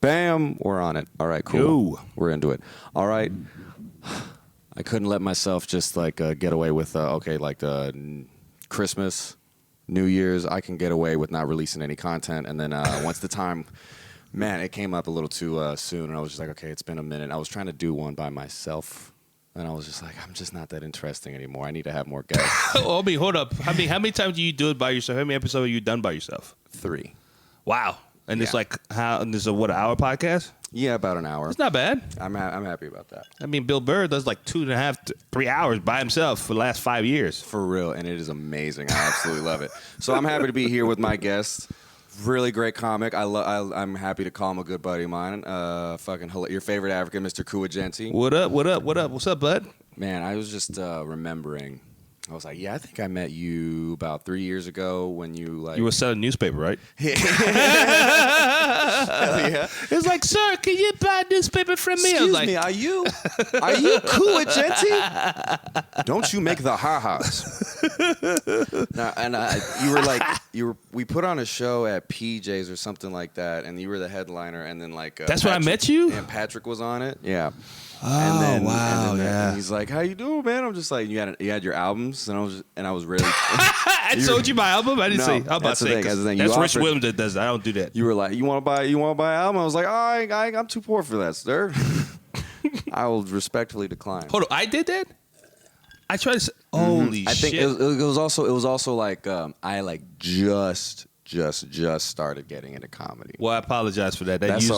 Bam, we're on it. All right, cool. Yo. We're into it. All right. I couldn't let myself just like get away with Christmas, New Year's. I can get away with not releasing any content, and then once the time, man, it came up a little too soon, and I was just like, okay, it's been a minute. I was trying to do one by myself, and I was just like, I'm just not that interesting anymore. I need to have more guests. Oh, hold up. How many times do you do it by yourself? How many episodes have you done by yourself? 3. Wow. And it's like and this is an hour podcast? Yeah, about an hour. It's not bad. I'm happy about that. I mean, Bill Burr does like 2.5 to 3 hours by himself for the last 5 years. For real, and it is amazing. I absolutely love it. So I'm happy to be here with my guest. Really great comic. I'm happy to call him a good buddy of mine. Your favorite African, Mr. Egenti. What up? What's up, bud? Man, I was just remembering. I was like, yeah, I think I met you about 3 years ago when you You were selling newspaper, right? Hell yeah. It's like, sir, can you buy a newspaper from me? Excuse me, are you Egenti? Don't you make the ha-has? We put on a show at PJ's or something like that, and you were the headliner, and then that's when I met you? And Patrick was on it, yeah. Oh, And he's like, "How you doing, man?" I'm just like, "You had your albums," and I was really. I told you my album. I didn't say. How about that's the thing. That's Rich Williams that does that. I don't do that. You were like, "You want to buy an album?" I was like, I'm too poor for that, sir." I will respectfully decline. Hold on, I did that. I tried to say, holy shit. I think it was also like I just started getting into comedy. Well, I apologize for that. That's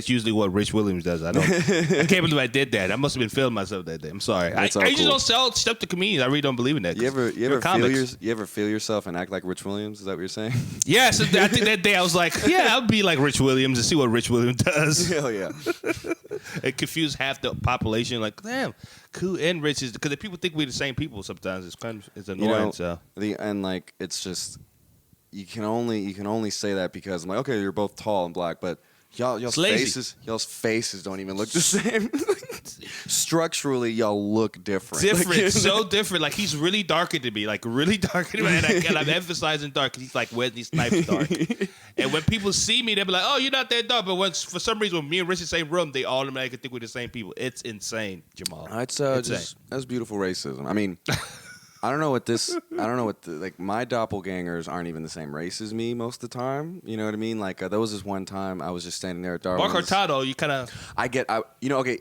usually what Rich Williams does. I can't believe I did that. I must have been feeling myself that day. I'm sorry. I usually don't sell stuff to comedians. I really don't believe in that. You ever feel yourself and act like Rich Williams? Is that what you're saying? Yes. I think that day I was like, yeah, I'll be like Rich Williams and see what Rich Williams does. Hell yeah. It confused half the population. Like, damn, cool and Rich is because people think we're the same people. Sometimes it's annoying. It's just. You can only say that because I'm like, okay, you're both tall and black, but y'all's faces don't even look the same. Structurally, y'all look different. So different. Like he's really darker than me, and I'm emphasizing dark because he's like Wesley Snipes dark. And when people see me, they'll be like, "Oh, you're not that dark." But for some reason, when me and Rich in the same room, they automatically think we're the same people. It's insane, Jamal. That's beautiful racism. I mean. I don't know what my doppelgangers aren't even the same race as me most of the time. You know what I mean? Like there was this one time I was just standing there at Darwin's. Mark Hurtado, you kind of. I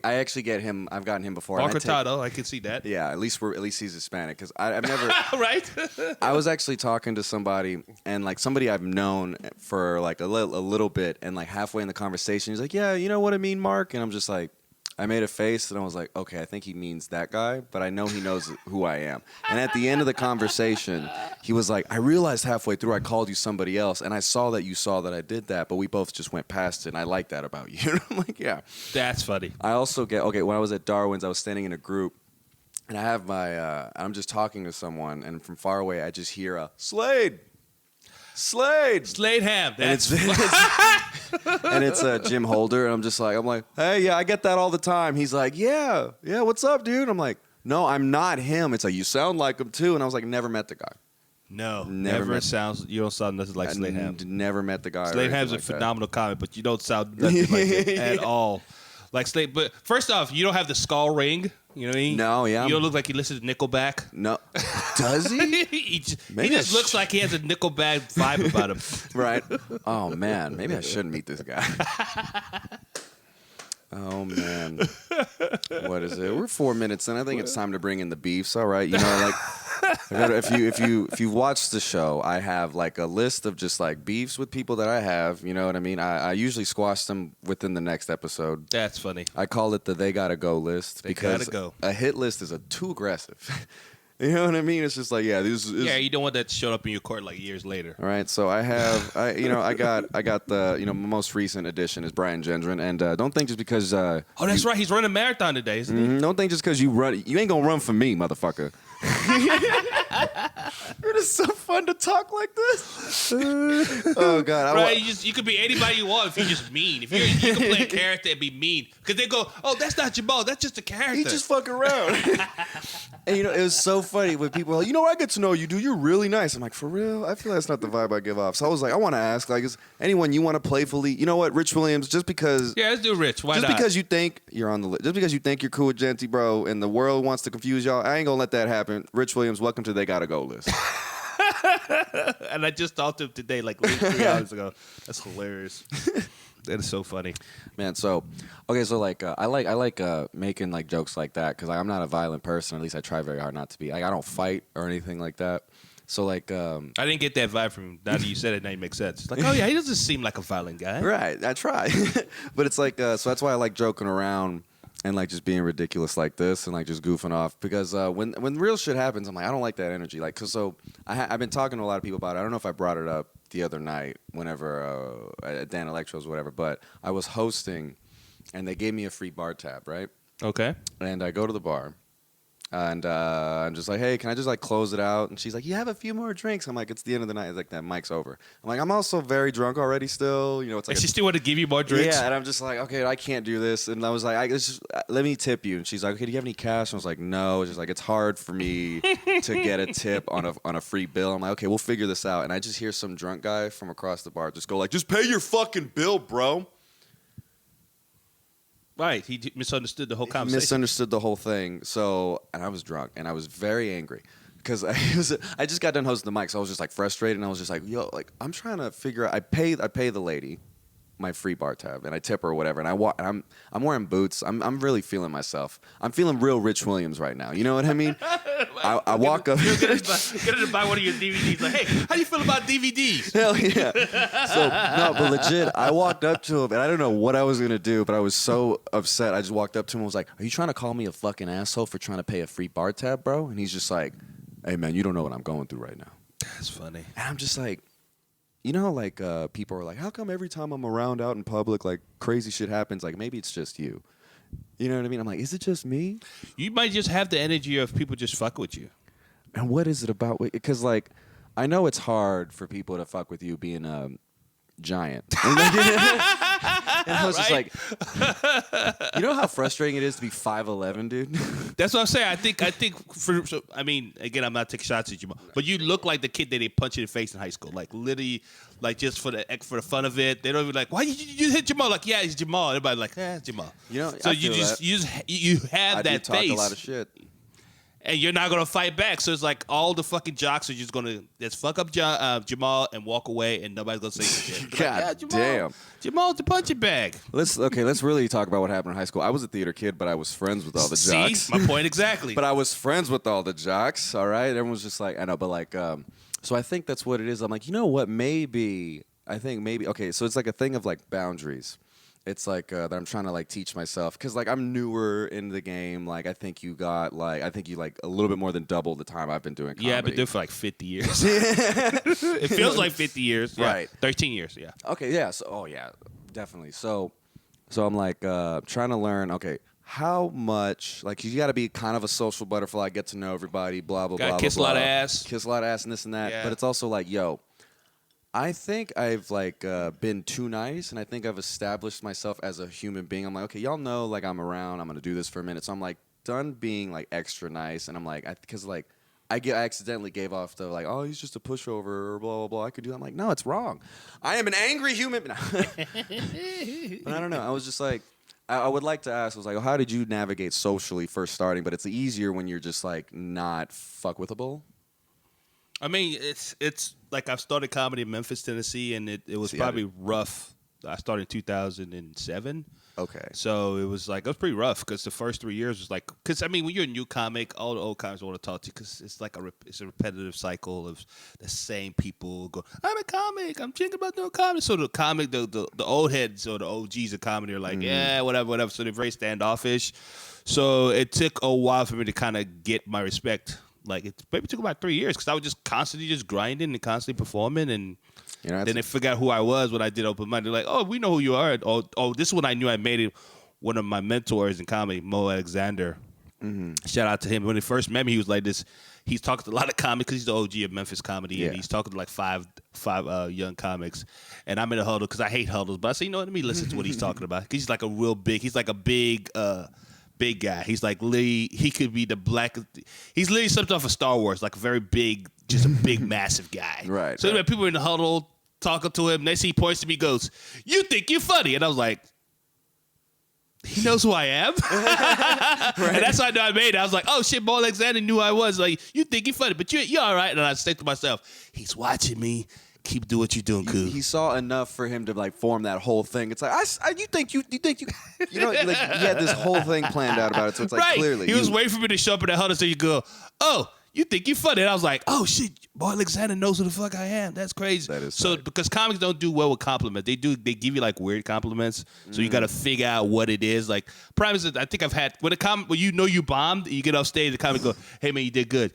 actually get him. I've gotten him before. Mark Hurtado, I can see that. Yeah, at least he's Hispanic because I've never. Right. I was actually talking to somebody and like somebody I've known for like a little bit, and like halfway in the conversation, he's like, "Yeah, you know what I mean, Mark," and I'm just like. I made a face and I was like, okay, I think he means that guy, but I know he knows who I am. And at the end of the conversation, he was like, I realized halfway through I called you somebody else, and I saw that you saw that I did that, but we both just went past it, and I like that about you. And I'm like, yeah. That's funny. I also when I was at Darwin's, I was standing in a group, and I have I'm just talking to someone, and from far away, I just hear a Slade ham. That's and it's Jim Holder, and I'm like, hey, yeah, I get that all the time. He's like, yeah, what's up, dude? I'm like, no, I'm not him. It's like, you sound like him too. And I was like, never met the guy. No, never sounds. You don't sound nothing like Slade Ham. Never met the guy. Slade Ham's a phenomenal comic, but you don't sound nothing like it at all. Like Slade, but first off, you don't have the skull ring. You know what I mean? No, yeah. You don't look like he listens to Nickelback. No. Does he? he just looks like he has a Nickelback vibe about him. Right. Oh, man. Maybe I shouldn't meet this guy. Oh, man. What is it? We're 4 minutes in. I think it's time to bring in the beefs. All right. You know, like, if you've watched the show, I have like a list of just like beefs with people that I have. You know what I mean? I usually squash them within the next episode. That's funny. I call it the they gotta go list because a hit list is too aggressive. You know what I mean? It's just like, yeah, this is. Yeah, you don't want that to show up in your court like years later. All right, so I got the my most recent edition is Brian Gendron, and don't think just because. That's right, he's running a marathon today, isn't he? Don't think just because you ain't gonna run for me, motherfucker. It is so fun to talk like this. Oh God! Right, you could be anybody you want if you're just mean. If you can play a character and be mean, because they go, "Oh, that's not Jamal. That's just a character." He just fuck around. And it was so funny when people are like, I get to know you, dude. You're really nice. I'm like, for real? I feel that's not the vibe I give off. So I was like, I want to ask, like, is anyone you want to playfully, you know what, Rich Williams, just because. Yeah, let's do Rich. Why just not? Just because you think you're on the list, just because you think you're cool with Egenti, bro, and the world wants to confuse y'all, I ain't gonna let that happen. Rich Williams, welcome to They Gotta Go list. And I just talked to him today, like 3 hours ago. That's hilarious. That is so funny, man. So, okay, so like I like making like jokes like that because I'm not a violent person. At least I try very hard not to be. Like I don't fight or anything like that. So like I didn't get that vibe from him. Now that you said it, now it makes sense. It's like, oh yeah, he doesn't seem like a violent guy. Right, I try, but it's like so that's why I like joking around and like just being ridiculous like this and like just goofing off because when real shit happens, I'm like I don't like that energy. Like, cause so I've been talking to a lot of people about it. I don't know if I brought it up the other night whenever at Dan Electro's or whatever, but I was hosting and they gave me a free bar tab, right? Okay. And I go to the bar and I'm just like, hey, can I just like close it out? And she's like, you have a few more drinks. I'm like, it's the end of the night. It's like, that mic's over. I'm like, I'm also very drunk already still. It's like. And she still want to give you more drinks? Yeah, and I'm just like, okay, I can't do this. And I was like, let me tip you. And she's like, okay, do you have any cash? And I was like, no. It's just like, it's hard for me to get a tip on a free bill. I'm like, okay, we'll figure this out. And I just hear some drunk guy from across the bar just go like, just pay your fucking bill, bro. Right, he misunderstood the whole conversation. Misunderstood the whole thing. So, and I was drunk, and I was very angry because I just got done hosting the mic, so I was just like frustrated, and I was just like, yo, like I'm trying to figure out. I pay the lady my free bar tab, and I tip her or whatever, and I'm wearing boots. I'm really feeling myself. I'm feeling real Rich Williams right now. You know what I mean? I walk up. Get her to buy one of your DVDs. Like, hey, how do you feel about DVDs? Hell yeah. So no, but legit, I walked up to him and I don't know what I was gonna do, but I was so upset. I just walked up to him and was like, "Are you trying to call me a fucking asshole for trying to pay a free bar tab, bro?" And he's just like, "Hey man, you don't know what I'm going through right now." That's funny. And I'm just like, like people are like, how come every time I'm around out in public, like crazy shit happens? Like maybe it's just you. You know what I mean? I'm like, is it just me? You might just have the energy of people just fuck with you. And what is it about? Because like, I know it's hard for people to fuck with you being a giant. And I was just like, you know how frustrating it is to be 5'11", dude? That's what I'm saying. I think I mean, again, I'm not taking shots at you, but you look like the kid that they punch in the face in high school. Like literally, like just for the fun of it. They don't even like, why you hit Jamal? Like, yeah, it's Jamal. Everybody like, it's Jamal. So you have that face. I do talk a lot of shit. And you're not gonna fight back, so it's like all the fucking jocks are just gonna just fuck up Jamal and walk away, and nobody's gonna say shit. God Jamal, damn, Jamal's the punching bag. Let's really talk about what happened in high school. I was a theater kid, but I was friends with all the jocks. See, my point exactly. But I was friends with all the jocks. All right, everyone's just like, I know, but like, so I think that's what it is. I'm like, you know what? I think maybe. Okay, so it's like a thing of like boundaries. It's like that I'm trying to like teach myself because like I'm newer in the game. Like I think you like a little bit more than double the time I've been doing comedy. Yeah, I've been doing it for like 50 years. It feels like 50 years. Yeah. Right. 13 years, yeah. Okay, yeah. So, yeah, definitely. So I'm like trying to learn, okay, how much, like you got to be kind of a social butterfly, get to know everybody, blah, blah, blah, blah. Kiss a lot of ass. Kiss a lot of ass and this and that. Yeah. But it's also like, yo, I think I've like been too nice, and I think I've established myself as a human being. I'm like, okay, y'all know, like I'm around. I'm gonna do this for a minute. So I'm like done being like extra nice, and I'm like, because like I accidentally gave off the like, oh, he's just a pushover or blah blah blah. I could do that. I'm like, no, it's wrong. I am an angry human. But I don't know. I was just like, I would like to ask. I was like, how did you navigate socially first starting? But it's easier when you're just like not fuckwithable. I mean, it's like I've started comedy in Memphis, Tennessee, and it was probably rough. I started in 2007. Okay. So it was pretty rough because the first 3 years was like, because I mean, when you're a new comic, all the old comics want to talk to you because it's like it's a repetitive cycle of the same people go, I'm a comic, I'm thinking about doing comedy. So the comic, the old heads or the OGs of comedy are like, yeah, whatever. So they're very standoffish. So it took a while for me to kind of get my respect. Like it maybe took about 3 years because I was just constantly just grinding and constantly performing, and then they forgot who I was when I did open mic. They're like, "Oh, we know who you are." Oh, this is when I knew I made it. One of my mentors in comedy, Mo Alexander. Shout out to him. When he first met me, he was like this. He's talked to a lot of comics because he's the OG of Memphis comedy, and he's talking to like five young comics. And I'm in a huddle because I hate huddles, but I say, you know what? Let me listen to what he's talking about because he's like a real big. He's like a big. big guy. He's like literally, he could be the black. He's literally something off of Star Wars, like a very big, just a big, massive guy. Right. So anyway, people in the huddle talking to him. Next, he points to me, goes, "You think you're funny?" And I was like, he knows who I am. And that's how I know I made it. I was like, oh shit, Mo Alexander knew who I was. Like, you think you're funny, but you're all right. And I think to myself, he's watching me. Keep doing what you're doing, cool. He saw enough for him to like form that whole thing. It's like you think you know, like he had this whole thing planned out about it. So it's like right. clearly He was waiting for me to show up in the huddle so you go, oh, you think you're funny. And I was like, oh shit, Mo Alexander knows who the fuck I am. That's crazy. That is so tight. because comics don't do well with compliments. They give you like weird compliments. So you got to figure out what it is. Like prime is, I think I've had when you know you bombed, you get off stage, the comic go, hey man, you did good.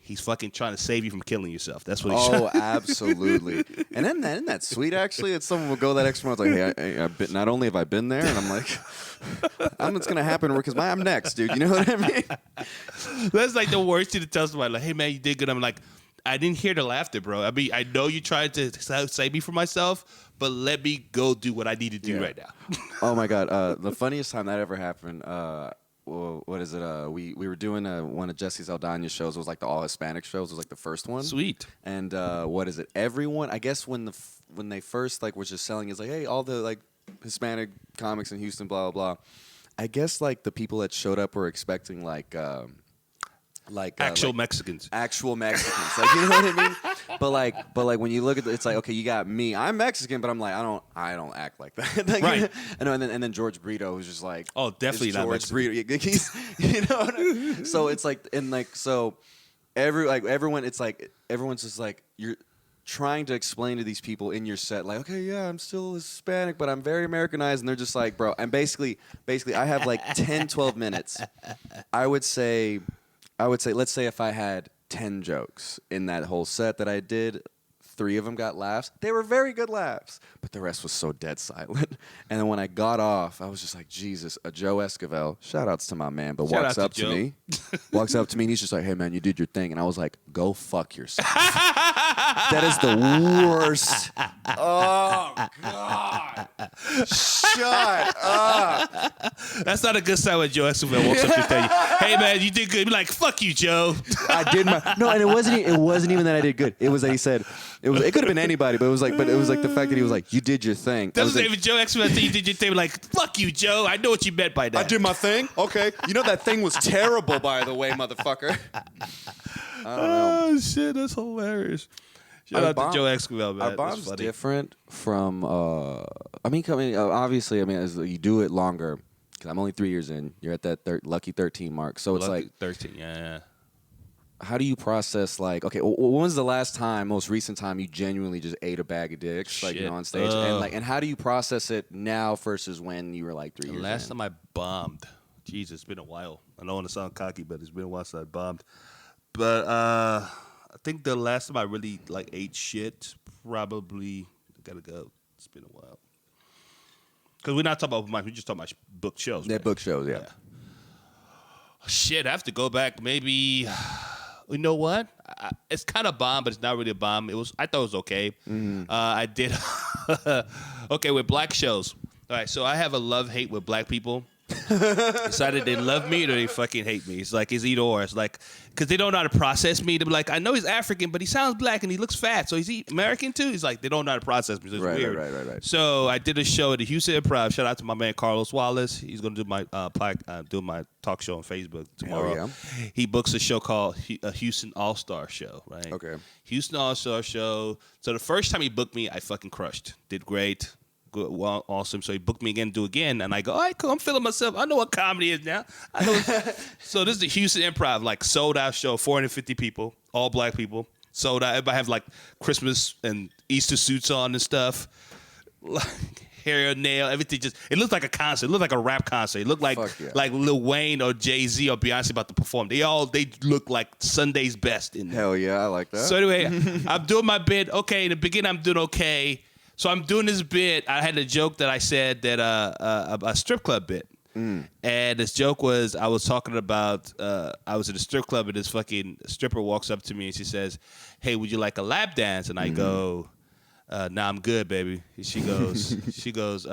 He's fucking trying to save you from killing yourself. That's what he's trying. Oh, absolutely. And then isn't that sweet, actually? It's someone will go that extra mile. It's like, hey, I've been, not only have I been there, and I'm like, it's going to happen because I'm next, dude. You know what I mean? That's like the worst thing to tell somebody. Like, hey, man, you did good. I'm like, I didn't hear the laughter, bro. I mean, I know you tried to save me from myself, but let me go do what I need to do right now. Oh, my God. The funniest time that ever happened, what is it? We were doing one of Jesse Saldana's shows. It was like the all Hispanic shows. It was like the first one. Sweet. And what is it? Everyone, I guess when they first like was just selling, it's like, hey, all the like Hispanic comics in Houston, blah blah blah. I guess like the people that showed up were expecting like actual Mexicans. Actual Mexicans, like, you know what I mean? But like when you look at it's like, okay, you got me. I'm Mexican, but I'm like I don't act like that. Like, right. And then George Brito was just like, oh, definitely not George Mexican. Brito. He's, you know what I mean? So it's like, and like so everyone, it's like everyone's just like, you're trying to explain to these people in your set, like, okay, yeah, I'm still Hispanic, but I'm very Americanized, and they're just like, bro, and basically I have like 10, 12 minutes. I would say, let's say if I had 10 jokes in that whole set that I did, 3 of them got laughs. They were very good laughs, but the rest was so dead silent. And then when I got off, I was just like, Jesus, a Joe Esquivel, shout outs to my man, but walks up to me, and he's just like, hey man, you did your thing. And I was like, go fuck yourself. That is the worst. Oh, God. Shut up. That's not a good sign when Joe Esquivel walks up to tell you, hey man, you did good. Be like, fuck you, Joe. I did my no, and it wasn't even that I did good. It was that he said it could have been anybody, but it was like the fact that he was like, you did your thing. Doesn't say Joe Esquivel said you did your thing. Like, fuck you, Joe. I know what you meant by that. I did my thing. Okay, you know that thing was terrible, by the way, motherfucker. I don't know. Oh shit, that's hilarious. Shout out to Joe Esquivel, man. Our bomb's different from. Obviously, as you do it longer. Because I'm only 3 years in. You're at that lucky 13 mark. So it's like 13. Yeah. How do you process like? Okay, when was the most recent time you genuinely just ate a bag of dicks, like, on stage? And how do you process it now versus when you were like 3 years in? Last time I bombed. Jesus, it's been a while. I don't want to sound cocky, but it's been a while since I bombed. But I think the last time I really like ate shit, probably gotta go. It's been a while. Because we're not talking about mine. We're just talking about book shows. They're book shows, yeah. Shit, I have to go back. Maybe. You know what? It's kind of bomb, but it's not really a bomb. I thought it was okay. Mm-hmm. I did. Okay, with black shows. All right, so I have a love-hate with black people. It's either they love me or they fucking hate me. It's like, it's either or. It's like, because they don't know how to process me. They're like, I know he's African, but he sounds black and he looks fat. So is he American too? He's like, they don't know how to process me. So it's weird. Right. So I did a show at the Houston Improv. Shout out to my man Carlos Wallace. He's going to do my my talk show on Facebook tomorrow. Yeah. He books a show called a Houston All-Star Show, right? Okay. Houston All-Star Show. So the first time he booked me, I fucking crushed. Did great. Good, well, awesome. So he booked me again to do again. And I go, all right, cool. I'm feeling myself. I know what comedy is now. I know. So this is the Houston Improv, like sold out show, 450 people, all black people. Sold out. Everybody have like Christmas and Easter suits on and stuff. Like hair, nail, everything. It looked like a concert. It looked like a rap concert. It looked like Lil Wayne or Jay-Z or Beyonce about to perform. They look like Sunday's best in there. Hell yeah, I like that. So anyway, I'm doing my bit. Okay, in the beginning I'm doing okay. So I'm doing this bit. I had a joke that I said that a strip club bit. And this joke was, I was talking about, I was at a strip club and this fucking stripper walks up to me and she says, hey, would you like a lap dance? And I go, nah, I'm good, baby. And she goes,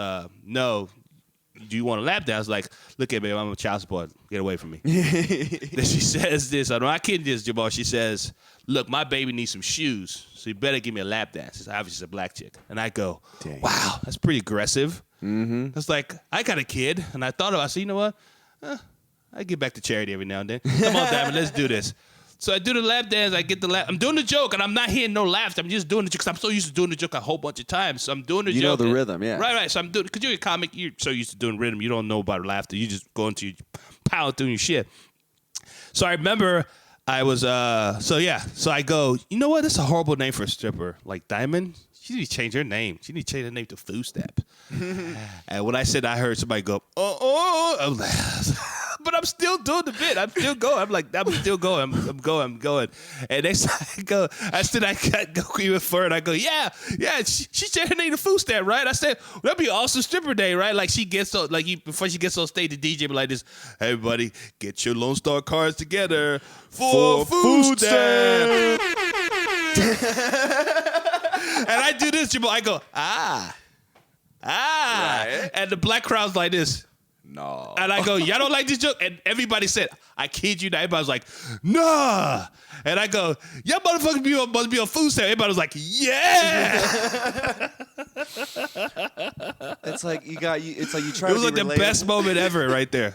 no, do you want a lap dance? I was like, look at me, I'm a child support. Get away from me. Then she says this. I'm not kidding this, Jamal. She says, look, my baby needs some shoes, so you better give me a lap dance. It's obviously a black chick. And I go, Dang. wow, that's pretty aggressive. Mm-hmm. It's like, I got a kid, and I thought about it. I said, you know what? I give back to charity every now and then. Come on, Diamond, let's do this. So I do the lap dance. I get the lap. I'm doing the joke, and I'm not hearing no laughs. I'm just doing the joke because I'm so used to doing the joke a whole bunch of times. So I'm doing the joke. You know the rhythm, yeah. Right. So I'm doing, because you're a comic, you're so used to doing rhythm, you don't know about laughter. You just go into power through your shit. So I remember I was, so I go, you know what? That's a horrible name for a stripper. Like Diamond, she need to change her name. She need to change her name to Food Step. And when I said, I heard somebody go, I was like, but I'm still doing the bit. I'm still going. I'm still going. I'm going. And next time I go, I go even further. I go, yeah. She said her name to Food Stamp, right? I said, well, that'd be awesome stripper day, right? Like she gets so, before she gets on stage, the DJ be like this, hey, everybody, get your Lone Star cards together for Food Stamp. And I do this, Jamal. I go, right. And the black crowd's like this. No. And I go, y'all don't like this joke? And everybody said, I kid you not. Everybody was like, nah. And I go, y'all motherfuckers must be on Food Stamp. Everybody was like, yeah. It's like you try It to was be like the relatable. best moment ever right there.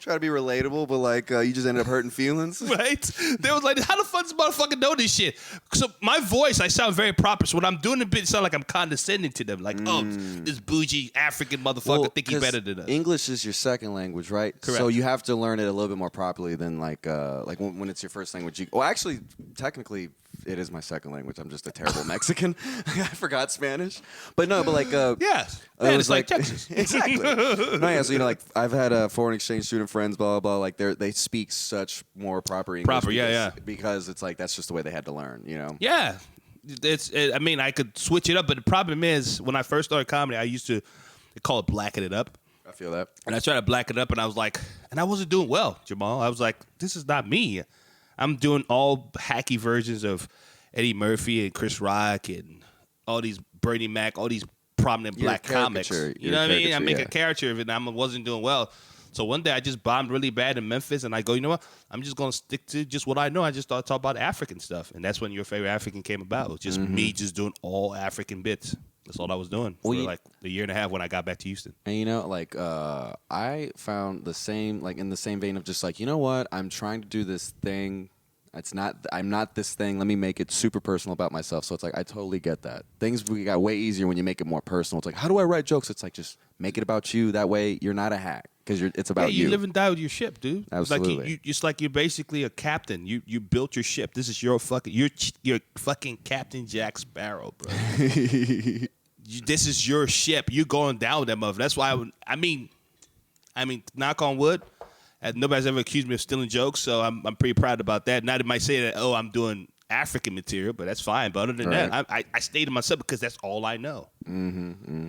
Try to be relatable, but like you just ended up hurting feelings. Right? They was like, how the fuck does motherfucker know this shit? So my voice, I sound very proper. So when I'm doing the bit, it sounds like I'm condescending to them. Like, oh, this bougie African motherfucker think he better than us. English is your second language, right? Correct. So you have to learn it a little bit more properly than like when it's your first language. Well, actually, technically, it is my second language. I'm just a terrible Mexican. I forgot Spanish. But like Yeah. Man, it's like Texas. Exactly. No, yeah. So like I've had foreign exchange student friends, blah blah blah. Like they speak such more proper English. Because it's like that's just the way they had to learn. Yeah. I mean, I could switch it up, but the problem is when I first started comedy, I used to call it blacking it up. I feel that. And I tried to black it up, and I was like, and I wasn't doing well, Jamal. I was like, this is not me. I'm doing all hacky versions of Eddie Murphy and Chris Rock and all these Bernie Mac, all these prominent black comics. You know what I mean? I make a caricature of it, and I wasn't doing well. So one day I just bombed really bad in Memphis, and I go, you know what? I'm just going to stick to just what I know. I just started talking about African stuff, and that's when Your Favorite African came about. It was just me just doing all African bits. That's all I was doing for like a year and a half when I got back to Houston. And like I found the same, like in the same vein of just like, you know what? I'm trying to do this thing. I'm not this thing. Let me make it super personal about myself. So it's like, I totally get that. Things got way easier when you make it more personal. It's like, how do I write jokes? It's like, just make it about you. That way you're not a hack because it's about you. You live and die with your ship, dude. Absolutely. It's like you're basically a captain. You built your ship. This is your fucking, you're fucking Captain Jack Sparrow, bro. This is your ship. You're going down with that motherfucker. That's why I mean, knock on wood. Nobody's ever accused me of stealing jokes, so I'm pretty proud about that. Now they might say that, oh, I'm doing African material, but that's fine. But other than that, I stay to myself because that's all I know.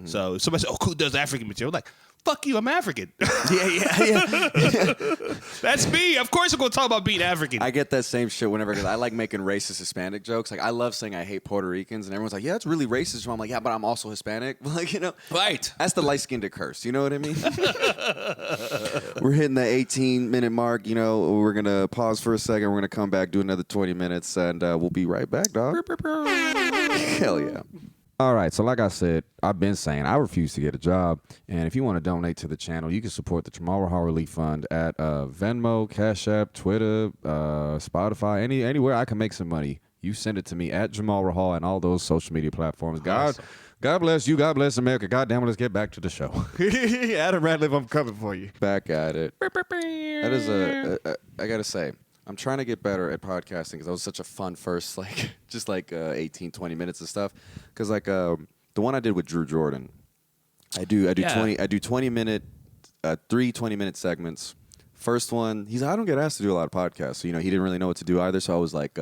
So if somebody says, oh, who does African material? I'm like, fuck you, I'm African. Yeah. That's me. Of course I'm going to talk about being African. I get that same shit whenever, because I like making racist Hispanic jokes. Like, I love saying I hate Puerto Ricans, and everyone's like, yeah, that's really racist. I'm like, yeah, but I'm also Hispanic. Like, Right. That's the light-skinned curse. You know what I mean? We're hitting the 18-minute mark. We're going to pause for a second. We're going to come back, do another 20 minutes, and we'll be right back, dog. Hell yeah. All right, so like I said, I've been saying I refuse to get a job, and if you want to donate to the channel, you can support the JamalRahal Relief Fund at Venmo, Cash App, Twitter, Spotify, anywhere I can make some money. You send it to me at JamalRahal and all those social media platforms. God bless you. God bless America. God damn it, let's get back to the show. Adam Radcliffe, I'm coming for you. Back at it. That is I gotta say, I'm trying to get better at podcasting because that was such a fun first, 18, 20 minutes of stuff. Because the one I did with Drew Jordan, I do 20-minute, 3 20-minute segments. First one, I don't get asked to do a lot of podcasts, so he didn't really know what to do either. So I was like,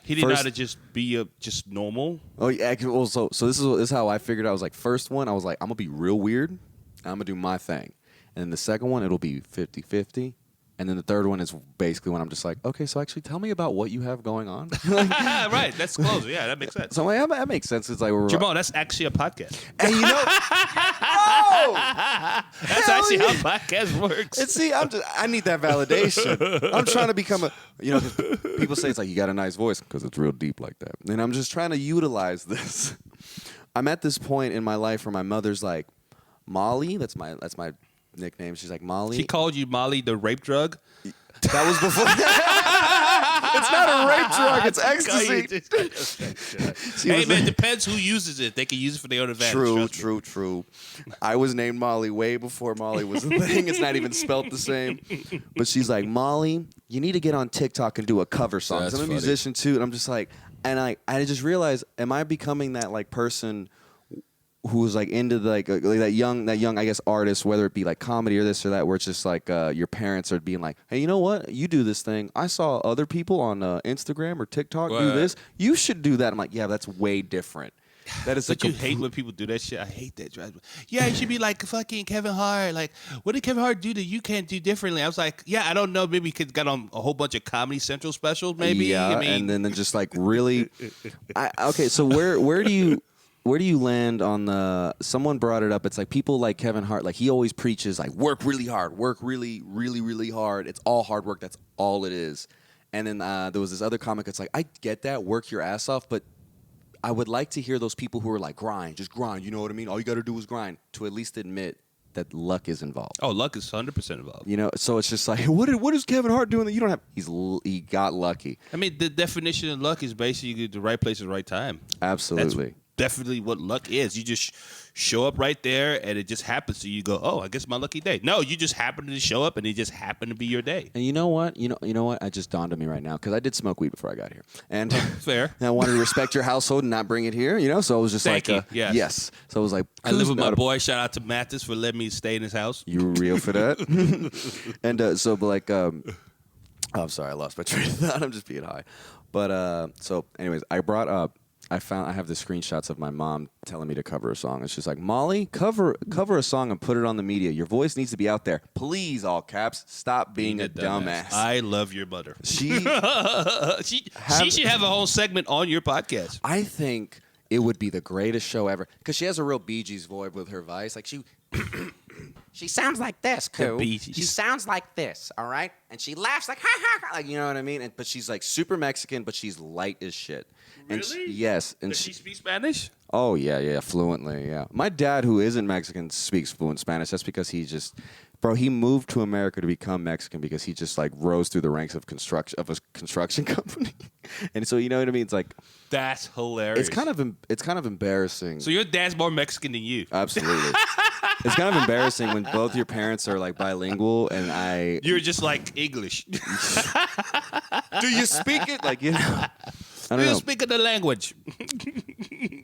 he didn't know how to just be just normal. Oh yeah, well, so this is how I figured. I was like, first one, I was like, I'm gonna be real weird. I'm gonna do my thing, and then the second one, it'll be 50-50. And then the third one is basically when I'm just like, okay, so actually tell me about what you have going on. Right, that's closer. Yeah, that makes sense. So I'm like, that makes sense. It's like Jamal, that's actually a podcast. And you know, That's actually how podcast works. and see, I need that validation. I'm trying to become people say it's like you got a nice voice because it's real deep like that. And I'm just trying to utilize this. I'm at this point in my life where my mother's like, Molly, that's my nickname. She's like, Molly. She called you Molly the rape drug? That was before. It's not a rape drug. It's ecstasy. Hey, man, depends who uses it. They can use it for their own advantage. True. I was named Molly way before Molly was a thing. It's not even spelt the same. But she's like, Molly, you need to get on TikTok and do a cover song. That's I'm a funny. musician too, and I'm just like, and I just realized, am I becoming that like person who's like into the, like that young I guess artist, whether it be like comedy or this or that, where it's just like your parents are being like, hey, you know what, you do this thing, I saw other people on Instagram or TikTok do this, you should do that. I'm like, yeah, that's way different. That is. But you hate when people do that shit. I hate that. Yeah, you should be like fucking Kevin Hart. Like, what did Kevin Hart do that you can't do differently? I was like, yeah, I don't know. Maybe he got on a whole bunch of Comedy Central specials. Maybe. Yeah, I mean, and then just like really. Okay, so where do you land on the? Someone brought it up. It's like people like Kevin Hart. Like he always preaches like work really hard, work really, really, really hard. It's all hard work. That's all it is. And then there was this other comic that's like, I get that, work your ass off, but I would like to hear those people who are like, just grind. You know what I mean? All you got to do is grind. To at least admit that luck is involved. oh, luck is 100% involved. You know, so it's just like, what is Kevin Hart doing that you don't have? He got lucky. I mean, the definition of luck is basically the right place at the right time. Absolutely. That's definitely what luck is. You just show up right there, and it just happens. So you go, oh, I guess my lucky day. No, you just happen to show up, and it just happened to be your day. And you know what? You know what? It just dawned on me right now because I did smoke weed before I got here, and Fair. and I wanted to respect your household and not bring it here. You know, so I was just Thank like, you. Yes. yes. So I was like, I live with my boy. Shout out to Mathis for letting me stay in his house. You were real for that. And so, but like, oh, I'm sorry, I lost my train of thought. I'm just being high. But so, anyways, I brought up. I have the screenshots of my mom telling me to cover a song. And she's like, Molly, cover a song and put it on the media. Your voice needs to be out there. Please, all caps, stop being a dumbass. I love your mother. She should have a whole segment on your podcast. I think it would be the greatest show ever because she has a real Bee Gees voice with her voice. Like she sounds like this, Koo. Bee Gees. She sounds like this, all right? And she laughs like, ha, ha, ha, like, you know what I mean? But she's like super Mexican, but she's light as shit. And Really? yes. And Does she speak Spanish? Oh, yeah, fluently, yeah. My dad, who isn't Mexican, speaks fluent Spanish. That's because he moved to America to become Mexican because he just, like, rose through the ranks of a construction company. And so, you know what I mean? It's like... That's hilarious. It's kind of embarrassing. So your dad's more Mexican than you. Absolutely. It's kind of embarrassing when both your parents are, like, bilingual and You're just like English. Do you speak it? Like, you know... I don't You know. speak the language.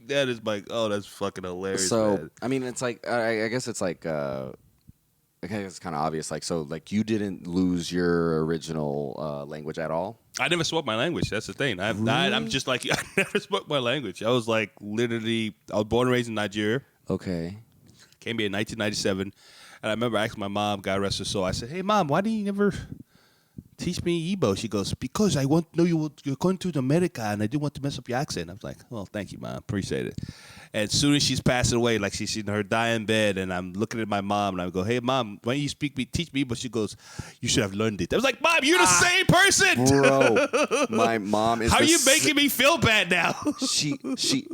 That is like, oh, that's fucking hilarious. So man. I mean, it's like I guess it's like okay, it's kind of obvious. Like, so like you didn't lose your original language at all. I never spoke my language. That's the thing. I'm just like you. I never spoke my language. I was like literally. I was born and raised in Nigeria. Okay. Came here in 1997, and I remember asking my mom, God rest her soul. I said, "Hey, Mom, why didn't you never teach me Igbo?" She goes, "Because I want to know you're going to America, and I didn't want to mess up your accent." I was like, "Well, thank you, Mom. Appreciate it." And as soon as she's passing away, like she's in her dying bed, and I'm looking at my mom, and I go, "Hey, Mom, why don't you teach me?" But she goes, "You should have learned it." I was like, "Mom, you're the same person, Bro, my mom is. How are you making me feel bad now?" She.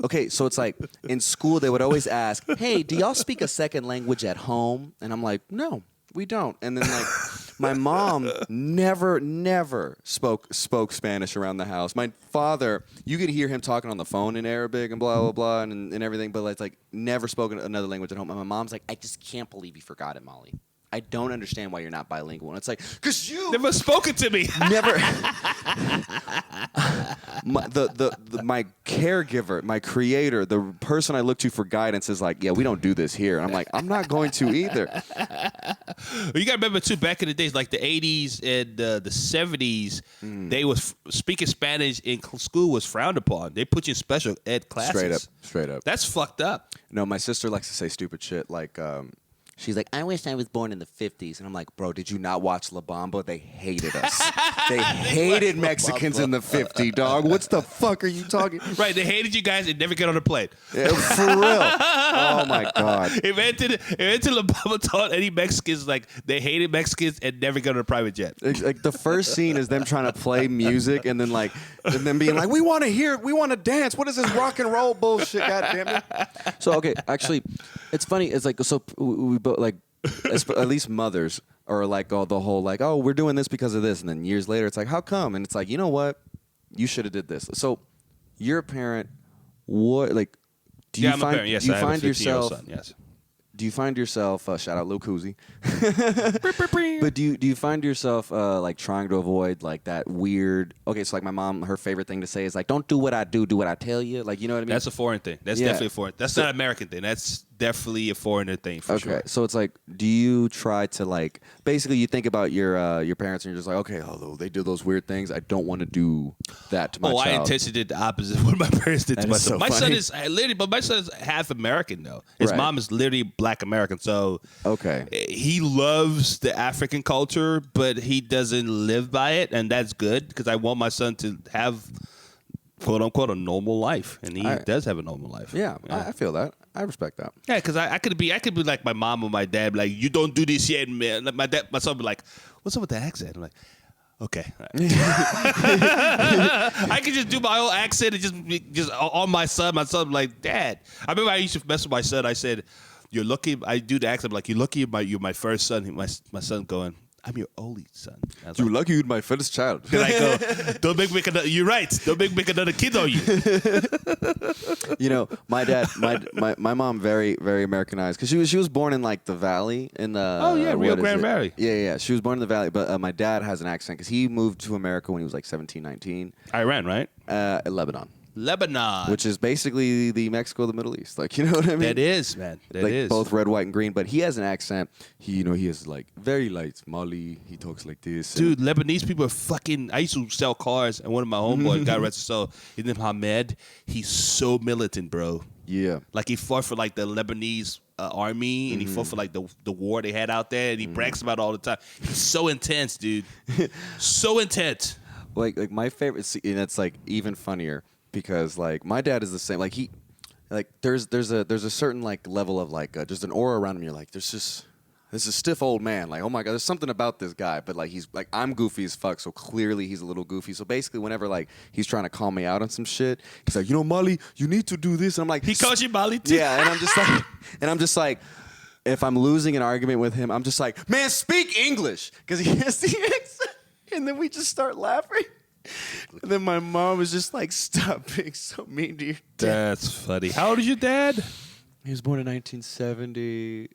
Okay, so it's like in school they would always ask, "Hey, do y'all speak a second language at home?" And I'm like, "No, we don't." And then like. My mom never spoke Spanish around the house. My father, you could hear him talking on the phone in Arabic and blah, blah, blah, and everything, but it's like never spoken another language at home. And my mom's like, I just can't believe you forgot it, Molly. I don't understand why you're not bilingual. And it's like, because you never spoken to me. Never. My caregiver, my creator, the person I look to for guidance is like, yeah, we don't do this here. And I'm like, I'm not going to either. You got to remember, too, back in the days, like the 80s and the 70s, they was speaking Spanish in school was frowned upon. They put you in special ed classes. Straight up. That's fucked up. No, my sister likes to say stupid shit like, She's like, I wish I was born in the 50s. And I'm like, bro, did you not watch La Bamba? They hated us. They hated Mexicans in the 50s, dog. What's the fuck are you talking? Right, they hated you guys and never get on a plane. Yeah, for real. Oh, my God. If La Bamba taught any Mexicans, like, they hated Mexicans and never get on a private jet. Like the first scene is them trying to play music and then being like, we want to hear it, we want to dance. What is this rock and roll bullshit? God damn it. So okay, actually, it's funny. It's like so we both like at least mothers are like the whole like, oh, we're doing this because of this, and then years later it's like, how come? And it's like, you know what, you should have did this. So you're a parent. What like do you I'm find a parent. Yes, do you I have find a 15-year-old yourself son. Yes. Do you find yourself shout out Lil Koozie? But do you find yourself like trying to avoid like that weird? Okay, so like my mom, her favorite thing to say is like, "Don't do what I do what I tell you." Like, you know what I mean? That's a foreign thing. That's definitely a foreign. That's not an American thing. That's definitely a foreigner thing for sure. Okay, so it's like, do you try to like basically you think about your parents and you're just like, okay, although they do those weird things, I don't want to do that to my child. I intentionally did the opposite of what my parents did to my son. So my funny. son is literally, but my son is half American though. His Right. mom is literally Black American, so Okay. he loves the African culture, but he doesn't live by it, and that's good because I want my son to have quote unquote a normal life, and he does have a normal life. Yeah, I feel that. I respect that. Yeah, because I could be like my mom or my dad, like, you don't do this yet, man. Like my son would be like, what's up with the accent? I'm like, okay. I could just do my own accent and just on my son. My son like, Dad. I remember I used to mess with my son. I said, you're lucky. I do the accent. I'm like, you're lucky you're my first son. My son going, I'm your only son. You're lucky you're my first child. And I go, don't make me another. You're right. Don't make me another kid on you. You know, my dad, my mom, very very Americanized because she was born in like the Valley in the Rio Grande Valley. Yeah. She was born in the Valley, but my dad has an accent because he moved to America when he was like 17, 19. Iran, right? Lebanon, Lebanon. which is basically the Mexico of the Middle East. Like, you know what I mean? That is, man. That like is. both red, white, and green. But he has an accent. He is like very light Mali. He talks like this. Dude, Lebanese people are fucking. I used to sell cars, and one of my homeboys got arrested. So his name Hamed. He's so militant, bro. Yeah. Like he fought for like the Lebanese army, and he fought for like the war they had out there, and he brags about it all the time. He's so intense, dude. So intense. Like my favorite scene, and it's like even funnier because like my dad is the same. Like there's a certain like level of like just an aura around him. You're like, this is a stiff old man. Like, oh my God, there's something about this guy. But like he's like, I'm goofy as fuck, so clearly he's a little goofy. So basically, whenever like he's trying to call me out on some shit, he's like, Molly, you need to do this. And I'm like, He calls you Molly too. yeah, and I'm just like. If I'm losing an argument with him, I'm just like, man, speak English, because he has the accent. And then we just start laughing. And then my mom was just like, stop being so mean to your dad. That's funny. How old is your dad? He was born in 1970.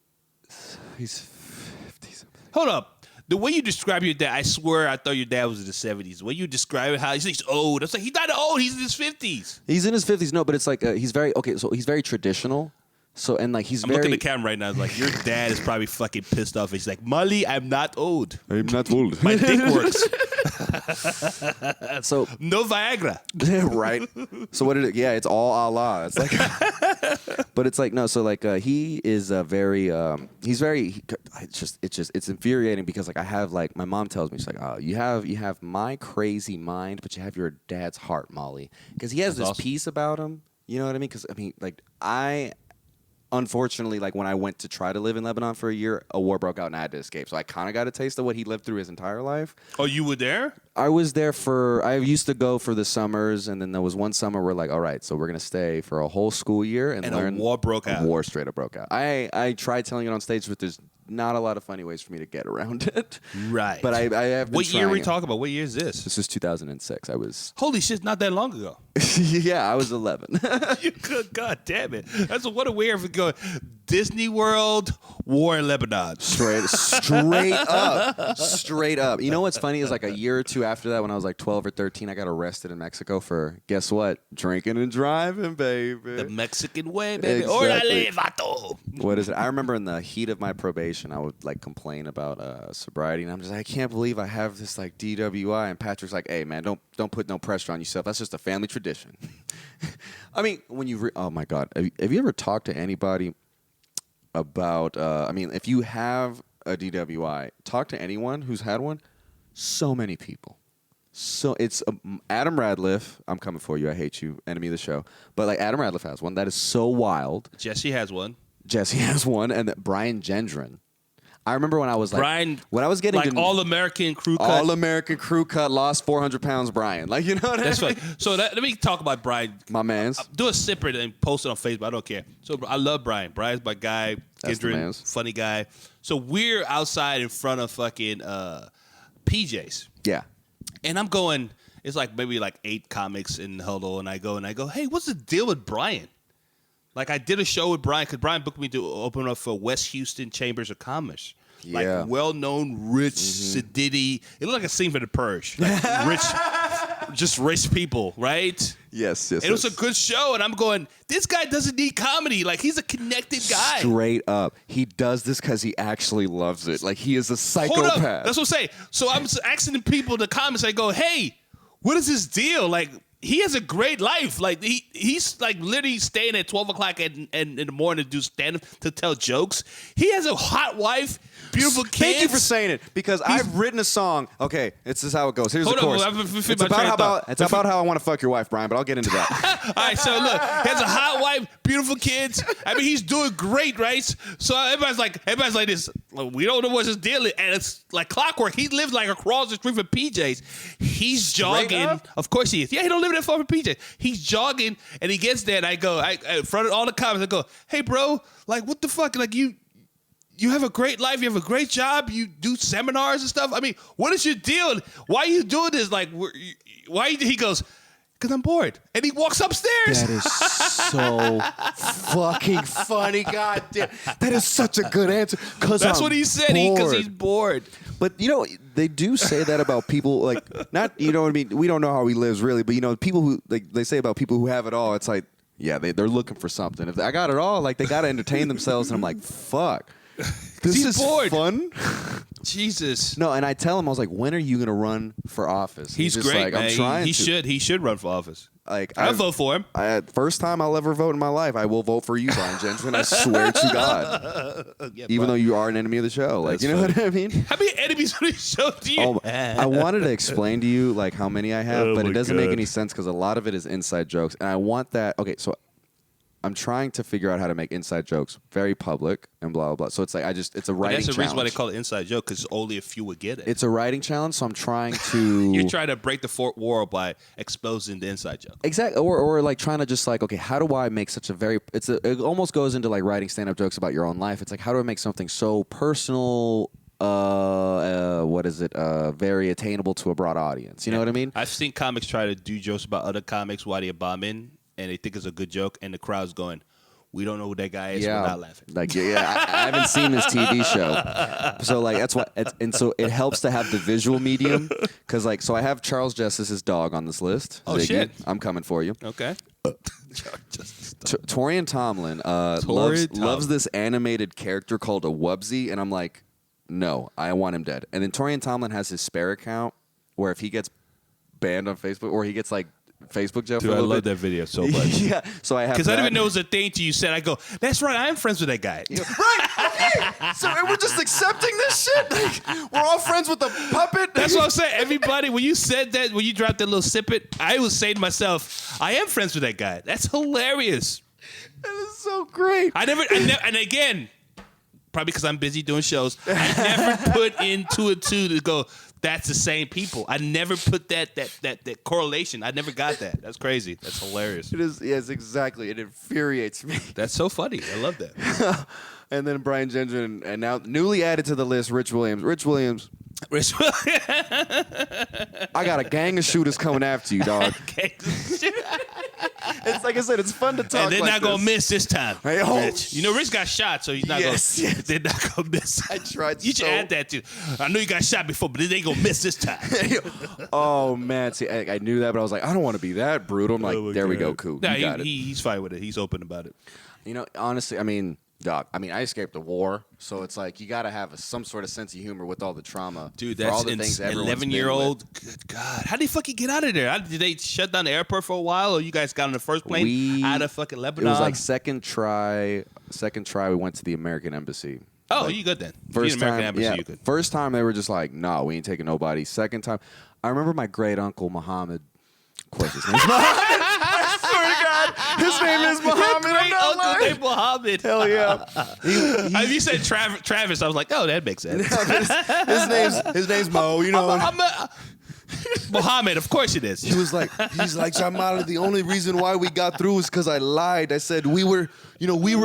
He's 50 something. Hold up. The way you describe your dad, I swear I thought your dad was in the 70s. The way you describe it, how he's old. I was like, he's not old. He's in his 50s. He's in his 50s. No, but it's like he's very so he's very traditional. So and like he's I'm very. looking at the camera right now. It's like, your dad is probably fucking pissed off. He's like, Molly, I'm not old. I'm not old. My dick works. So No Viagra. right. So what did it? Yeah, it's all Allah. It's like, but it's like no. So like he is very. He's very. It's infuriating because like I have like my mom tells me she's like, oh, you have my crazy mind, but you have your dad's heart, Molly, because he has That's this awesome. peace about him. You know what I mean? Because I mean, like unfortunately, like when I went to try to live in Lebanon for a year, a war broke out and I had to escape. So I kind of got a taste of what he lived through his entire life. Oh, you were there? I was there I used to go for the summers, and then there was one summer we're like, all right, so we're going to stay for a whole school year and learn. a war broke out. A war straight up broke out. I tried telling it on stage, but there's not a lot of funny ways for me to get around it. Right. But I have been What year are we trying it. talking about? What year is this? This is 2006. I was, Holy shit, not that long ago. yeah, I was 11. You could, God damn it. That's what a weird for going. Disney World, war in Lebanon. Straight up. You know what's funny is like a year or two after that, when I was like 12 or 13, I got arrested in Mexico for, guess what? Drinking and driving, baby. The Mexican way, baby. Exactly. Orale, vato. What is it? I remember in the heat of my probation, I would like complain about sobriety, and I'm just like, I can't believe I have this like DWI. And Patrick's like, hey man, don't put no pressure on yourself. That's just a family tradition. I mean, when you oh my God, have you ever talked to anybody about. I mean, if you have a DWI, talk to anyone who's had one. So many people. So it's Adam Radcliffe. I'm coming for you. I hate you, enemy of the show. But like Adam Radcliffe has one that is so wild. Jesse has one. Jesse has one, and Brian Gendron. I remember when I was like, when I was getting like all-American crew cut. All-American crew cut, lost 400 pounds, Brian. Like, you know what I mean? That's right. So let me talk about Brian. My mans. Do a sipper and post it on Facebook. I don't care. So I love Brian. Brian's my guy. Gendron, funny guy. So we're outside in front of fucking PJs. Yeah. And I'm going, it's like maybe like 8 comics in the huddle, and I go, hey, what's the deal with Brian? Like, I did a show with Brian because Brian booked me to open up for West Houston Chambers of Commerce. Yeah. Like, well-known, rich, sedity. It looked like a scene for The Purge. Like, just rich people, right? Yes. And it was a good show, and I'm going, this guy doesn't need comedy. Like, he's a connected guy. Straight up. He does this because he actually loves it. Like, he is a psychopath. Hold up. That's what I'm saying. So I'm asking the people in the comments, I go, hey, what is his deal? Like, he has a great life. Like he's like literally staying at 12 o'clock in the morning to do stand up to tell jokes. He has a hot wife, beautiful kids. Thank you for saying it because I've written a song. Okay, this is how it goes. Here's the chorus. It's about how I want to fuck your wife, Brian. But I'll get into that. All right, so look, he has a hot wife, beautiful kids. I mean, he's doing great, right? So everybody's like this. We don't know what's his deal is, and it's like clockwork. He lives like across the street from PJ's. He's jogging. Of course he is. Yeah, he don't live that far from PJ. He's jogging, and he gets there, and I go, in front of all the comments, I go, hey, bro, like, what the fuck? Like, you have a great life. You have a great job. You do seminars and stuff. I mean, what is your deal? Why are you doing this? Like, why? He goes, because I'm bored. And he walks upstairs. That is so fucking funny. God damn. That is such a good answer. That's what he said. Because he's bored. But, you know, they do say that about people, like, not, you know what I mean? We don't know how he lives, really. But, you know, people who, like, they say about people who have it all, it's like, yeah, they're looking for something. If I got it all, like, they got to entertain themselves. And I'm like, fuck. This is bored. Fun. Jesus. No, and I tell him, I was like, when are you going to run for office? He's great, like, man. I'm trying He should run for office. Like, I'll vote for him. First time I'll ever vote in my life, I will vote for you, Brian Jensen. I swear to God. Yeah, even though you are an enemy of the show. Like, you know what I mean? How many enemies of the show do you have? I wanted to explain to you, like, how many I have, but it doesn't make any sense because a lot of it is inside jokes. And I want that. Okay, so I'm trying to figure out how to make inside jokes very public and blah, blah, blah. So it's like, it's a writing challenge. That's the reason why they call it inside joke, because only a few would get it. It's a writing challenge, so I'm trying to... You're trying to break the fourth wall by exposing the inside joke. Exactly. Or like trying to just like, okay, how do I make such a very... It almost goes into like writing stand-up jokes about your own life. It's like, how do I make something so personal... very attainable to a broad audience. You know what I mean? I've seen comics try to do jokes about other comics while they're bombing, and they think it's a good joke, and the crowd's going, we don't know who that guy is. Yeah. We're not laughing. Like, yeah, I haven't seen this TV show. So, like, that's what... and so it helps to have the visual medium, because, like, so I have Charles Justice's dog on this list. Oh, Ziggy. shit. I'm coming for you. Okay. Torian Tomlin loves this animated character called a Wubsy, and I'm like, no, I want him dead. And then Torian Tomlin has his spare account where if he gets banned on Facebook or he gets like Facebook jail for a little I love bit. that video so much. Yeah, so I have because I didn't even know it was a thing till you said. I go, that's right, I am friends with that guy. Right, okay. So we're just accepting this shit. Like, we're all friends with the puppet. That's what I'm saying. Everybody, when you said that, when you dropped that little snippet, I was saying to myself, I am friends with that guy. That's hilarious. That is so great. I never, and again, probably because I'm busy doing shows, I never put into it to go, that's the same people. I never put that correlation. I never got that. That's crazy. That's hilarious. It is. Yes, exactly. It infuriates me. That's so funny. I love that. And then Brian Gendron, and now newly added to the list, Rich Williams. I got a gang of shooters coming after you, dog. It's like I said, it's fun to talk. And they're like not gonna miss this time. Hey, Rich. You know, Rich got shot, so he's not gonna. Yes. They're not gonna miss. I tried. You should add that too. I know you got shot before, but they ain't gonna miss this time. Oh man, see, I knew that, but I was like, I don't want to be that brutal. I'm like, there we go, cool. Nah, you got it. He's fine with it. He's open about it. You know, honestly, I mean, Dog, I mean, I escaped the war, so it's like you got to have some sort of sense of humor with all the trauma. Dude, for all that's the things everyone's 11-year-old. Good God. How did he fucking get out of there? Did they shut down the airport for a while, or you guys got on the first plane out of fucking Lebanon? It was like second try. We went to the American Embassy. Oh, like, you good then? First American time, Embassy, yeah. you good. First time they were just like, no, we ain't taking nobody. Second time, I remember my great uncle Muhammad. Of course, his name's Muhammad. I swear to God, his name is Muhammad. Your great uncle named Muhammad. Hell yeah. If you said Travis, I was like, oh, that makes sense. his name's Mo. You know. Muhammad, of course it is. He's like, Jamal, the only reason why we got through is because I lied. I said we were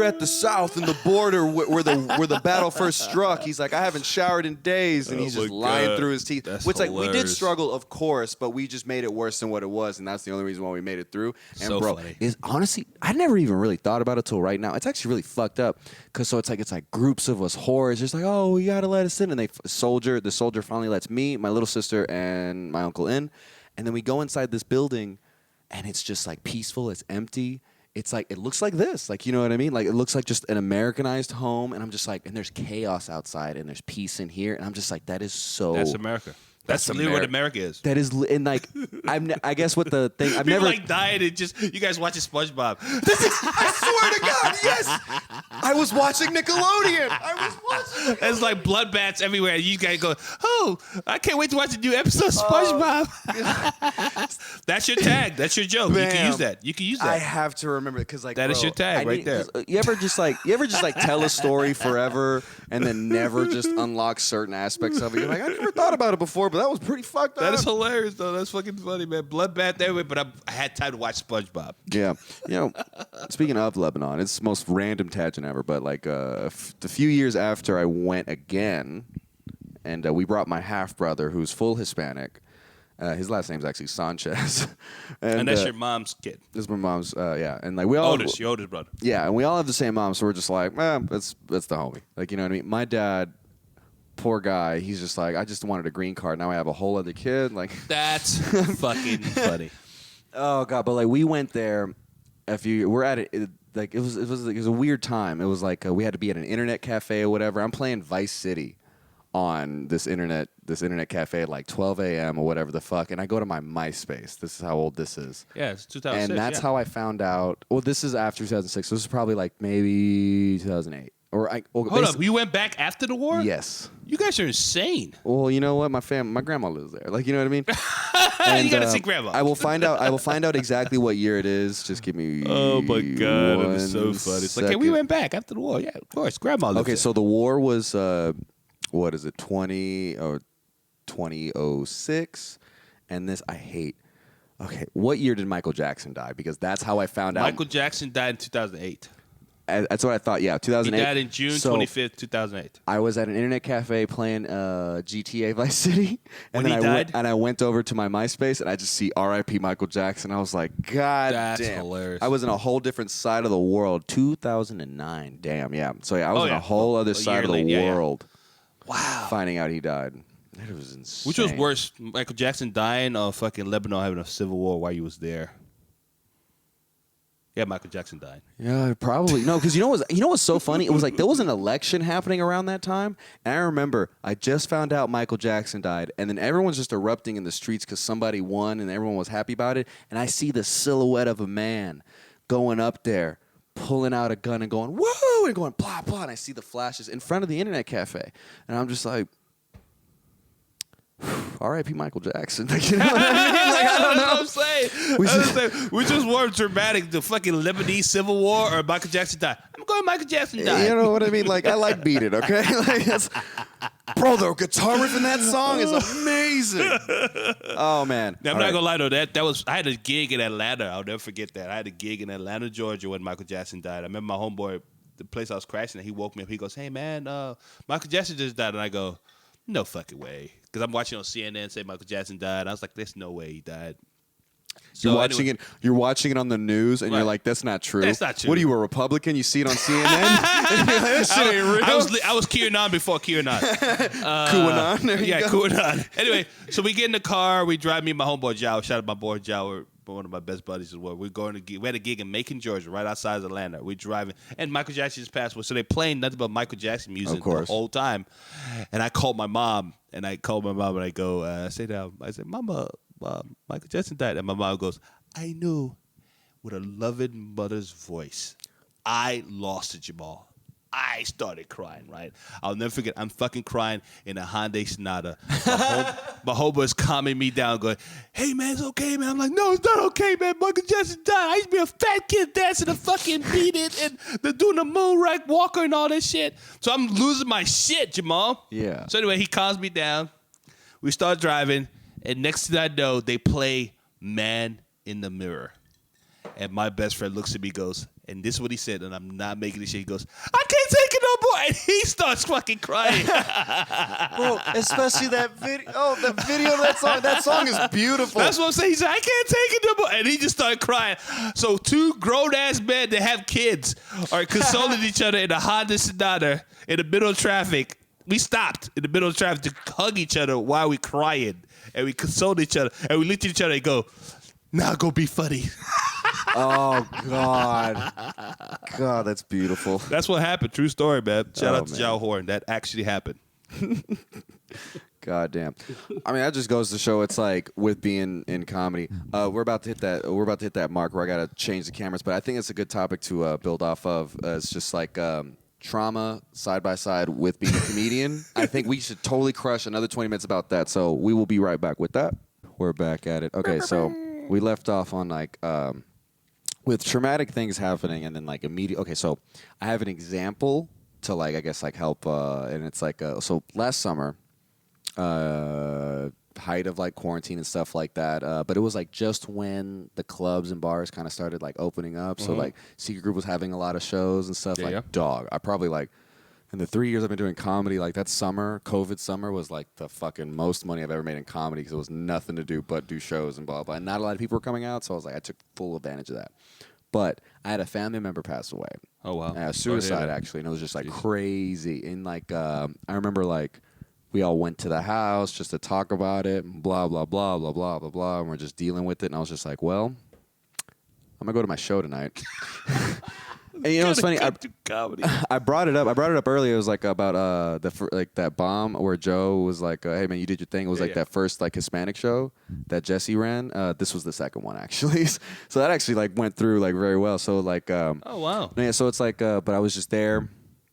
at the south in the border where the battle first struck. He's like, I haven't showered in days, and he's just lying through his teeth. That's Which like we did hilarious. struggle, of course, but we just made it worse than what it was, and that's the only reason why we made it through. And So bro, funny. is honestly, I never even really thought about it till right now. It's actually really fucked up because it's like groups of us whores, just like, oh, you gotta let us in, and the soldier finally lets me, my little sister, and my uncle in. And then we go inside this building, and it's just like peaceful. It's empty. It's like, it looks like this. Like, you know what I mean? Like, it looks like just an Americanized home. And I'm just like, and there's chaos outside, and there's peace in here. And I'm just like, that is so. That's America. That's literally what America is. That is, and like, I guess what the thing, I've People never. like dying and just, you guys watching SpongeBob. I swear to God, yes. I was watching Nickelodeon. There's like bloodbaths everywhere. You guys go, oh, I can't wait to watch a new episode of SpongeBob. That's your tag. That's your joke. You can use that. I have to remember because like That is your tag right there. You ever just like tell a story forever and then never just unlock certain aspects of it? You're like, I never thought about it before, but that was pretty fucked up. That is hilarious, though. That's fucking funny, man. Bloodbath everywhere, but I had time to watch SpongeBob. Yeah, speaking of Lebanon, it's the most random tangent ever. But like a few years after I went again, and we brought my half brother, who's full Hispanic. His last name's actually Sanchez, And that's your mom's kid. This is my mom's. Yeah, and like we all Your oldest brother. Yeah, and we all have the same mom, so we're just like, that's the homie. Like, you know what I mean? My dad, poor guy, he's just like, I just wanted a green card. Now I have a whole other kid. Like, That's fucking funny. oh god, but like we went there we're at it. Like it was a weird time. It was like we had to be at an internet cafe or whatever. I'm playing Vice City on this internet cafe at like 12 a.m. or whatever the fuck, and I go to my MySpace. This is how old this is. Yeah, it's 2006. And that's how I found out. Well, this is after 2006. So this is probably like maybe 2008. Hold up, you went back after the war? Yes. You guys are insane. Well, you know what? My grandma lives there. Like, you know what I mean? You gotta see grandma. I will find out exactly what year it is. Just give me. Oh my god, that is so funny. It's like, hey, we went back after the war. Yeah, of course, grandma lives Okay, there. so the war was what is it? 2006, and this I hate. Okay, what year did Michael Jackson die? Because that's how I found out. Michael Jackson died in 2008. That's what I thought. Yeah, 2008. He died in June 25th, 2008. I was at an internet cafe playing GTA Vice City, and When he died? I went over to my MySpace, and I just see R.I.P. Michael Jackson. I was like, God That's damn. hilarious. I was in a whole different side of the world. 2009. Damn, yeah. So yeah, I was in a whole other side of the world. Wow. Finding out he died. It was insane. Which was worse, Michael Jackson dying or fucking Lebanon having a civil war while you was there? Yeah, Michael Jackson died. Yeah, probably. No, because you know what's so funny? It was like there was an election happening around that time, and I remember I just found out Michael Jackson died, and then everyone's just erupting in the streets because somebody won, and everyone was happy about it. And I see the silhouette of a man going up there, pulling out a gun and going woo, and going blah blah, and I see the flashes in front of the internet cafe, and I'm just like, R.I.P. Michael Jackson. Like, you know what I mean? Like, I don't know. That's what I'm saying. Which was more dramatic, the fucking Lebanese Civil War or Michael Jackson died? I'm going Michael Jackson died. You know what I mean? Like, I like Beat It, okay? Like, bro, the guitar riff in that song is amazing. Oh, man. Now, I'm not gonna lie though, that was, I had a gig in Atlanta. I'll never forget that. I had a gig in Atlanta, Georgia when Michael Jackson died. I remember my homeboy, the place I was crashing at, he woke me up. He goes, hey man, Michael Jackson just died. And I go, no fucking way. Because I'm watching on CNN say Michael Jackson died. I was like, there's no way he died. So You're watching it on the news, and Right. you're like, "That's not true." That's not true. What are you, a Republican? You see it on CNN? That shit ain't real. I was QAnon before QAnon. QAnon. There you Yeah, go. QAnon. Anyway, so we get in the car. We drive me and my homeboy Jamal. Shout out my boy Jamal. one of my best buddies as well. We had a gig in Macon, Georgia, right outside of Atlanta. We're driving, and Michael Jackson just passed away, so they're playing nothing but Michael Jackson music the whole time. And I called my mom, and I go, I said, Mama, Michael Jackson died, and my mom goes, I knew, with a loving mother's voice, I lost it, Jamal. I started crying, right? I'll never forget. I'm fucking crying in a Hyundai Sonata. My hobo is calming me down, going, hey, man, it's okay, man. I'm like, no, it's not okay, man. Michael Jackson died. I used to be a fat kid dancing to fucking Beat It and they're doing the Moonrack Walker and all that shit. So I'm losing my shit, Jamal. Yeah. So anyway, he calms me down. We start driving, and next thing I know, they play Man in the Mirror. And my best friend looks at me, goes, and this is what he said, and I'm not making this shit. He goes, I can't take it no more. And he starts fucking crying. Bro, especially that video. Oh, the video of that song. That song is beautiful. That's what I'm saying. He said, I can't take it no more. And he just started crying. So two grown-ass men that have kids are consoling each other in a Honda Sonata in the middle of traffic. We stopped in the middle of traffic to hug each other while we crying. And we consoled each other. And we looked at each other and go, now go be funny. Oh, God. God, that's beautiful. That's what happened. True story, man. Shout out to man. Joe Horn. That actually happened. God damn. I mean, that just goes to show it's like with being in comedy. We're about to hit that mark where I gotta change the cameras, but I think it's a good topic to build off of. It's just like trauma side by side with being a comedian. I think we should totally crush another 20 minutes about that. So we will be right back with that. We're back at it. Okay, so we left off on like with traumatic things happening and then like immediate. Okay, so I have an example to like I guess like help, and it's like so last summer. Height of like quarantine and stuff like that, but it was like just when the clubs and bars kind of started like opening up. So like Secret Group was having a lot of shows and stuff. Dog, I probably like in the 3 years I've been doing comedy, like that summer, COVID summer was like the fucking most money I've ever made in comedy because it was nothing to do but do shows and blah blah. And not a lot of people were coming out, so I was like I took full advantage of that. But I had a family member pass away. Oh wow, suicide actually, and it was just like crazy. And like I remember like. We all went to the house just to talk about it, blah, blah, blah, blah, blah, blah, blah, and we're just dealing with it. And I was just like, well, I'm going to go to my show tonight. And you know what's funny? I brought it up. I brought it up earlier. It was like about that bomb where Joe was like, hey, man, you did your thing. It was that first like Hispanic show that Jesse ran. This was the second one, actually. So that actually like went through like very well. So like, oh, wow. Yeah, so it's like, but I was just there.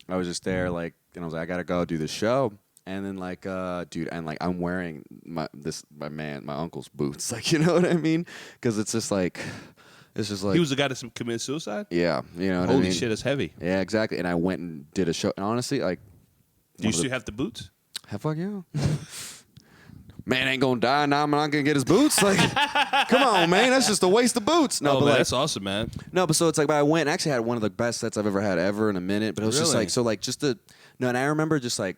Like, and I was like, I got to go do the show. And then like, dude, and like I'm wearing my uncle's boots, like you know what I mean? Because it's just like he was the guy that committed suicide. Yeah, you know what I mean. Holy shit, it's heavy. Yeah, exactly. And I went and did a show, and honestly, like, do you still have the boots? Fuck yeah. Man ain't gonna die now. I'm not gonna get his boots. Like, come on, man. That's just a waste of boots. No, but man, like, that's awesome, man. No, but so it's like, but I went and actually had one of the best sets I've ever had in a minute. But it was just like, so like, and I remember just like.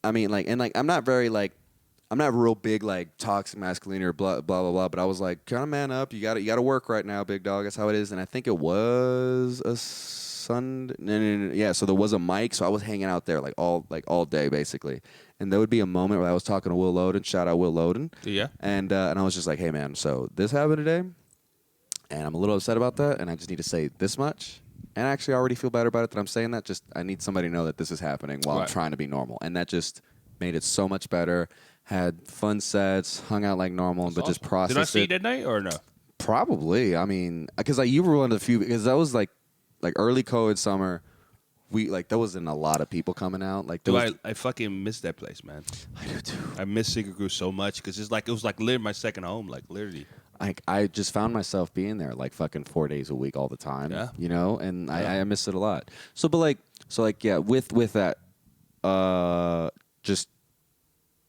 I mean, like, and like, I'm not real big like toxic masculinity or blah blah blah blah. But I was like, kind of man up. You got to work right now, big dog. That's how it is. And I think it was a Sunday. No. Yeah. So there was a mic. So I was hanging out there like all day basically. And there would be a moment where I was talking to Will Loden. Shout out Will Loden. Yeah. And I was just like, hey man, so this happened today, and I'm a little upset about that, and I just need to say this much. And actually, I already feel better about it that I'm saying that. Just I need somebody to know that this is happening while I'm trying to be normal. And that just made it so much better. Had fun sets, hung out like normal, but just processed it. Did I see you that night or no? Probably. I mean, because like you were one of the few, because that was like early COVID summer. We like there wasn't a lot of people coming out. Like, I fucking miss that place, man. I do too. I miss Secret Group so much because it was like literally my second home, like literally. I just found myself being there like fucking 4 days a week all the time. Yeah. You know, and I miss it a lot. So, but like, yeah, with that, just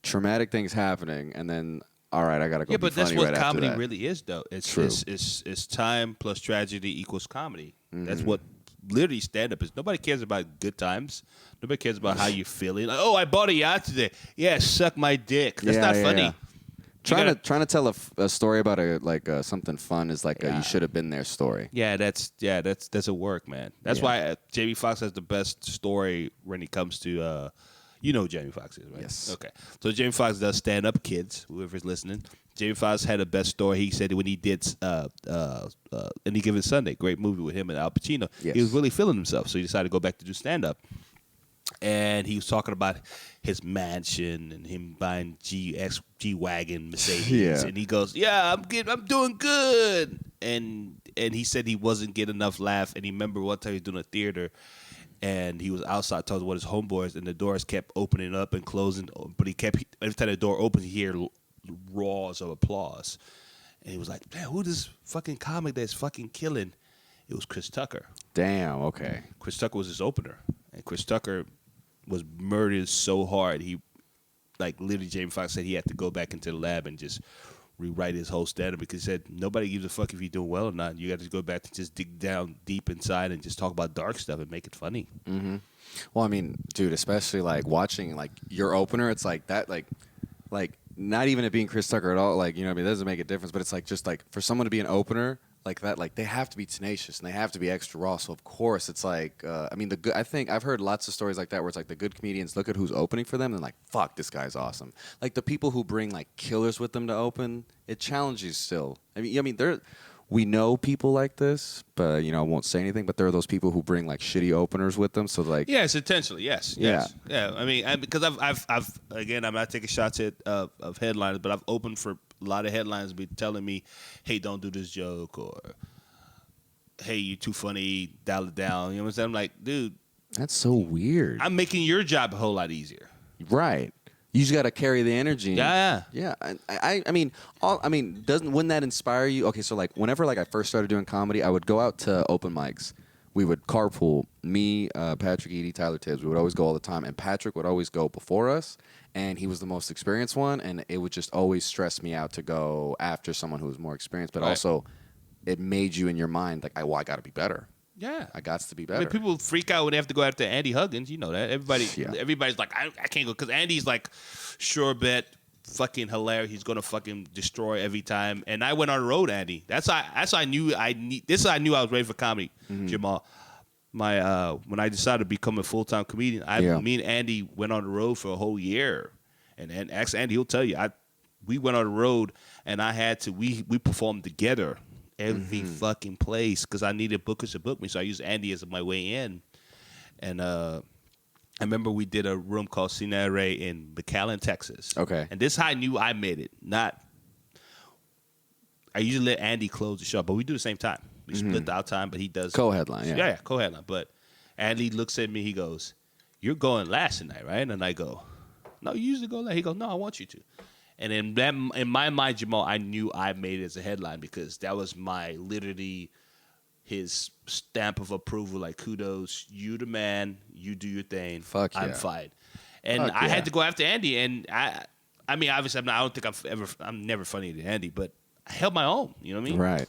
traumatic things happening, and then all right, I gotta go. Yeah, but that's what comedy really is, though. It's true. It's time plus tragedy equals comedy. Mm-hmm. That's what literally stand up is. Nobody cares about good times. Nobody cares about how you feeling. Like, oh, I bought a yacht today. Yeah, suck my dick. That's not funny. Yeah. Trying to tell a story about something fun is like a you should have been there story. Yeah, that's a work, man. That's why Jamie Foxx has the best story when it comes to you know who Jamie Foxx is, right? Yes. Okay. So Jamie Foxx does stand up, kids, whoever's listening. Jamie Foxx had a best story. He said when he did Any Given Sunday, great movie with him and Al Pacino, Yes. he was really feeling himself. So he decided to go back to do stand-up. And he was talking about his mansion and him buying G-Wagon Mercedes. Yeah. And he goes, yeah, I'm doing good. And he said he wasn't getting enough laugh. And he remember one time he was doing a theater and he was outside talking to one of his homeboys and the doors kept opening up and closing. But every time the door opens, he hear roars of applause. And he was like, man, who this fucking comic that's fucking killing? It was Chris Tucker. Damn. Okay. Chris Tucker was his opener. And Chris Tucker was murdered so hard, he, like, literally Jamie Foxx said he had to go back into the lab and just rewrite his whole stand-up because he said nobody gives a fuck if you're doing well or not. You got to go back and just dig down deep inside and just talk about dark stuff and make it funny. Mm-hmm. Well, I mean, dude, especially like watching like your opener, it's like that, like not even it being Chris Tucker at all. Like, you know what I mean? It doesn't make a difference, but it's like just like for someone to be an opener like that, like they have to be tenacious and they have to be extra raw. So of course it's like, I mean, I think I've heard lots of stories like that where it's like the good comedians look at who's opening for them and like, fuck, this guy's awesome. Like the people who bring like killers with them to open, it challenges still. I mean, we know people like this, but you know, I won't say anything. But there are those people who bring like shitty openers with them. So like, yes, intentionally, yes. I mean, because I've again, I'm not taking shots at of headliners, but I've opened for a lot of headliners be telling me, hey, don't do this joke, or hey, you're too funny, dial it down. You know what I'm saying? I'm like, dude, that's so weird. I'm making your job a whole lot easier. Right. You just got to carry the energy. Yeah. I mean, wouldn't that inspire you? Okay, so like whenever like I first started doing comedy, I would go out to open mics. We would carpool. Me, Patrick Eady, Tyler Tibbs. We would always go all the time, and Patrick would always go before us, and he was the most experienced one, and it would just always stress me out to go after someone who was more experienced. But also, it made you in your mind like, I got to be better. Yeah, I got to be better. I mean, people freak out when they have to go after Andy Huggins. You know that everybody's like, I can't go because Andy's like, sure bet, fucking hilarious. He's gonna fucking destroy every time. And I went on the road, Andy. That's how I knew I knew I was ready for comedy, Jamal. My when I decided to become a full-time comedian, me and Andy went on the road for a whole year, and ask Andy, he'll tell you. We went on the road, and I had to. We performed together. Every fucking place because I needed bookers to book me, so I used Andy as my way in. And I remember we did a room called Cinere in McAllen, Texas. Okay. And this is how I knew I made it. I usually let Andy close the show, but we do the same time. We split our time, but he does co-headline. Yeah, co-headline. But Andy looks at me, he goes, "You're going last tonight, right?" And I go, "No, you usually go last." He goes, "No, I want you to." And in my mind, Jamal, I knew I made it as a headline because that was literally his stamp of approval. Like, kudos, you the man, you do your thing. Fuck yeah. I'm fine. And I had to go after Andy. And I mean, obviously, I don't think I'm never funnier than Andy, but I held my own. You know what I mean? Right.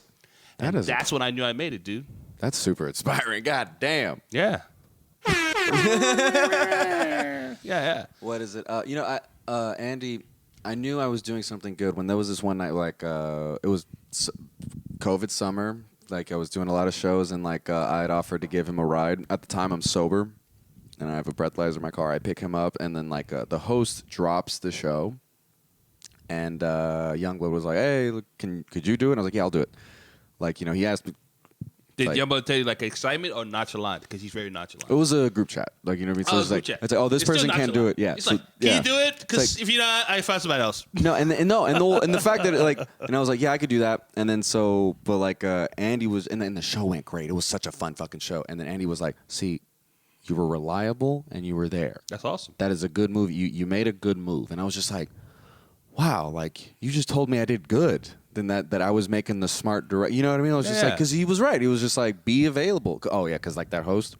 That's when I knew I made it, dude. That's super inspiring. God damn. Yeah. yeah. What is it? Andy, I knew I was doing something good when there was this one night, like, it was COVID summer. Like, I was doing a lot of shows, and, like, I had offered to give him a ride. At the time, I'm sober, and I have a breathalyzer in my car. I pick him up, and then, like, the host drops the show, and Youngblood was like, hey, look, could you do it? And I was like, yeah, I'll do it. Like, you know, he asked me. Did Youngblood tell you, like, excitement or nonchalant? Because he's very nonchalant. It was a group chat. Like, you know what I mean? So it's like, chat. It's like, oh, this It's person can't do it. Yeah. It's So, like, can yeah. you do it? Because like- if you're not, I find somebody else. No, and the fact that like, and I was like, yeah, I could do that, and then but like, Andy was, and then the show went great. It was such a fun fucking show, and then Andy was like, see, you were reliable and you were there. That's awesome. That is a good move. You made a good move, and I was just like, wow, like you just told me I did good. Then that I was making the smart direct. You know what I mean? I was just like, because he was right. He was just like, be available. Oh yeah, because like that host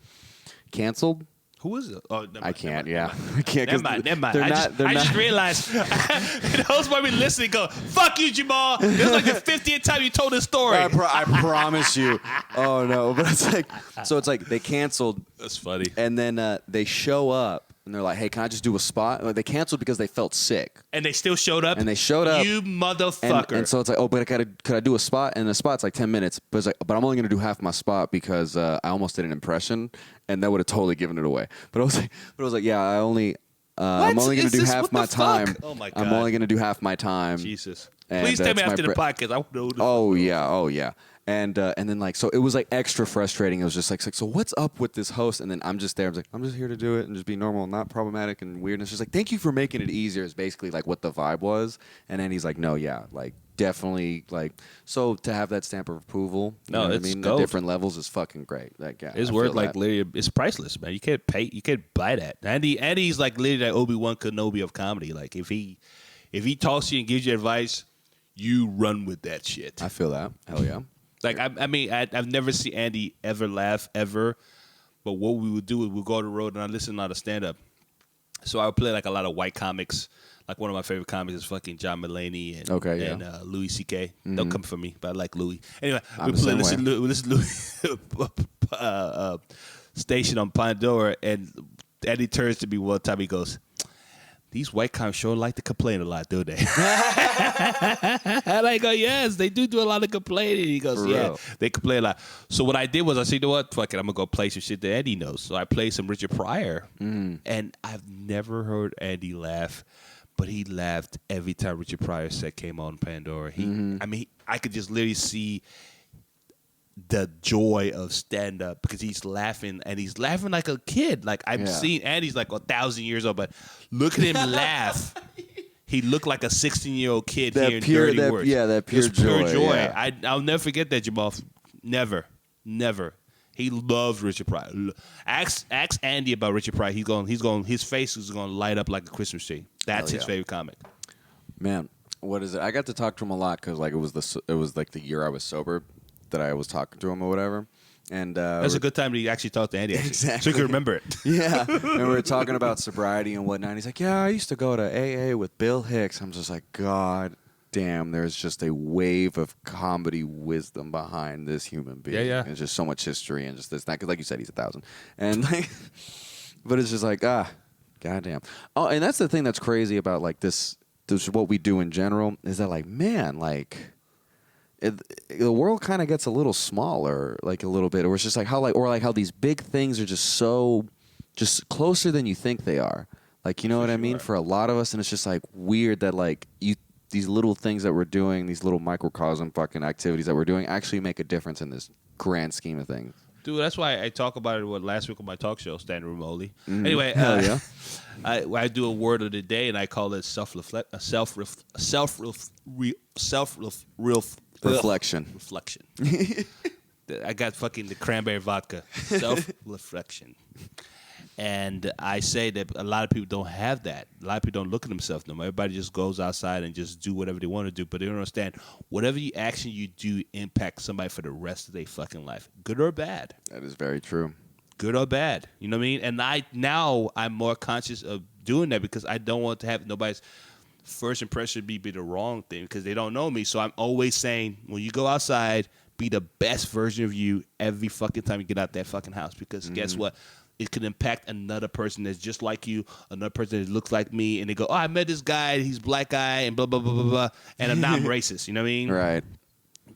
canceled. Who is it? Oh, I can't. Yeah, I can't. Never mind. I just realized the host might be listening. Go, fuck you, Jamal. This is like the 50th time you told this story. I promise you. Oh no, but it's like, so it's like they canceled. That's funny. And then they show up and they're like, hey, can I just do a spot? Like, they canceled because they felt sick. And they still showed up. And they showed up. You motherfucker. And so it's like, oh, but could I do a spot? And the spot's like 10 minutes. But it's like, but I'm only gonna do half my spot because I almost did an impression, and that would have totally given it away. But I was like, yeah, I'm only going to do half my time. Fuck? Oh my God. I'm only going to do half my time. Jesus. And Please tell me that's after my the podcast. I want to know who the Oh fuck yeah, oh yeah. And then like so it was like extra frustrating. It was just like so what's up with this host? And then I'm just there. I'm like I'm just here to do it and just be normal, not problematic and weird. And it's just like thank you for making it easier. Is basically like what the vibe was. And then he's like no, yeah, like definitely like so to have that stamp of approval. You know what I mean? At different levels is fucking great. Like yeah, his word like literally it's priceless, man. You can't buy that. Andy's like literally that Obi-Wan Kenobi of comedy. Like if he talks to you and gives you advice, you run with that shit. I feel that. Hell yeah. Like I mean, I've never seen Andy ever laugh ever, but what we would do is we'd go on the road and I listen to a lot of stand up. So I would play like a lot of white comics. Like one of my favorite comics is fucking John Mulaney and Louis C.K. Don't come for me, but I like Louis. Anyway, we listen to Louis station on Pandora, and Andy turns to me one time. He goes, "These white comics sure like to complain a lot, do they?" And I go, "Yes, they do a lot of complaining." He goes, "Yeah, they complain a lot." So what I did was I said, "You know what? Fuck it, I'm gonna go play some shit that Andy knows." So I played some Richard Pryor, and I've never heard Andy laugh, but he laughed every time Richard Pryor set came on Pandora. I mean, I could just literally see the joy of stand up because he's laughing and he's laughing like a kid. Like I've seen Andy's like 1,000 years old, but look at him laugh. He looked like a 16-year-old kid hearing dirty words. Yeah, that pure joy. Yeah. I'll never forget that, Jamal. Never. He loves Richard Pryor. Ask Andy about Richard Pryor. His face is going to light up like a Christmas tree. That's his favorite comic. Man, what is it? I got to talk to him a lot because like it was like the year I was sober that I was talking to him or whatever. And that's a good time to actually talk to Andy. Exactly. So you can remember it. Yeah. And we were talking about sobriety and whatnot. He's like, yeah, I used to go to AA with Bill Hicks. I'm just like, God damn, there's just a wave of comedy wisdom behind this human being. Yeah. It's just so much history and just this. Not, 'cause like you said, he's 1,000. And like, but it's just like, goddamn. Oh, and that's the thing that's crazy about like this what we do in general is that like, man, like, the world kind of gets a little smaller, like a little bit, or it's just like how these big things are just closer than you think they are. Like, you know what I mean? For a lot of us, and it's just like weird that like these little things that we're doing, these little microcosm fucking activities that we're doing, actually make a difference in this grand scheme of things. Dude, that's why I talk about it last week on my talk show, Standing Room Only. Anyway, I do a word of the day, and I call it reflection. I got fucking the cranberry vodka. Self-reflection. And I say that a lot of people don't have that. A lot of people don't look at themselves no more. Everybody just goes outside and just do whatever they want to do. But they don't understand whatever action you do impacts somebody for the rest of their fucking life, good or bad. That is very true. Good or bad. You know what I mean? And I'm more conscious of doing that because I don't want to have nobody's first impression be the wrong thing because they don't know me. So I'm always saying, when you go outside, be the best version of you every fucking time you get out that fucking house. Because guess what? It could impact another person that's just like you, another person that looks like me, and they go, "Oh, I met this guy, he's a black guy, and blah, blah, blah, blah, blah, and I'm not racist." You know what I mean? Right.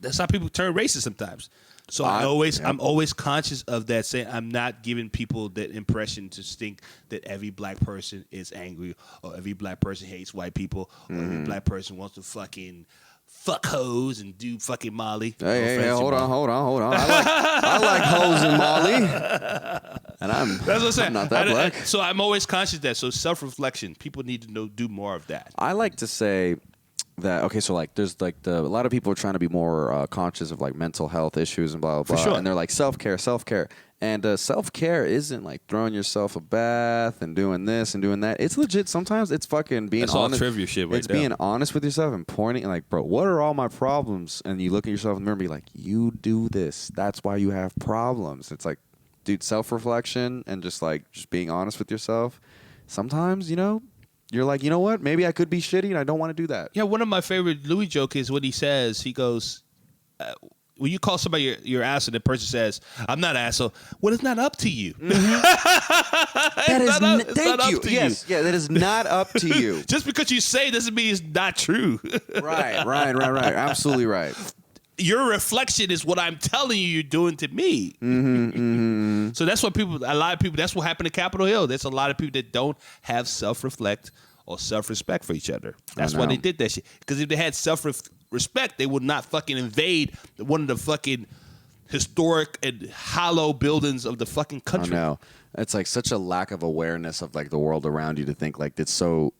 That's how people turn racist sometimes. So I'm always conscious of that, saying I'm not giving people that impression to think that every black person is angry or every black person hates white people or every black person wants to fucking fuck hoes and do fucking Molly. Hey, hold on. I like hoes and Molly. And that's what I'm saying. I'm not that black. So I'm always conscious of that. So self-reflection. People need to do more of that. I like to say that, okay, so like there's like a lot of people are trying to be more conscious of like mental health issues and blah, blah, blah. For sure. And they're like self-care. And self-care isn't like throwing yourself a bath and doing this and doing that. It's legit. Sometimes it's fucking being honest. That's all trivia shit right It's being honest with yourself and pointing and like, bro, what are all my problems? And you look at yourself in the mirror and be like, you do this. That's why you have problems. It's like, dude, self-reflection and just being honest with yourself. Sometimes, you know, you're like, you know what? Maybe I could be shitty and I don't want to do that. Yeah, one of my favorite Louis joke is what he says. He goes, when you call somebody your asshole, the person says, "I'm not asshole." Well, it's not up to you. Thank you. Yes, yeah, that is not up to you. Just because you say it doesn't mean it's not true. Right. Absolutely right. your reflection is what I'm telling you you're doing to me. So that's what a lot of people, that's what happened to Capitol Hill. There's a lot of people that don't have self-reflect or self-respect for each other. That's why they did that shit. Because if they had self-respect, they would not fucking invade one of the fucking historic and hollow buildings of the fucking country. I know. It's like such a lack of awareness of like the world around you to think like it's so...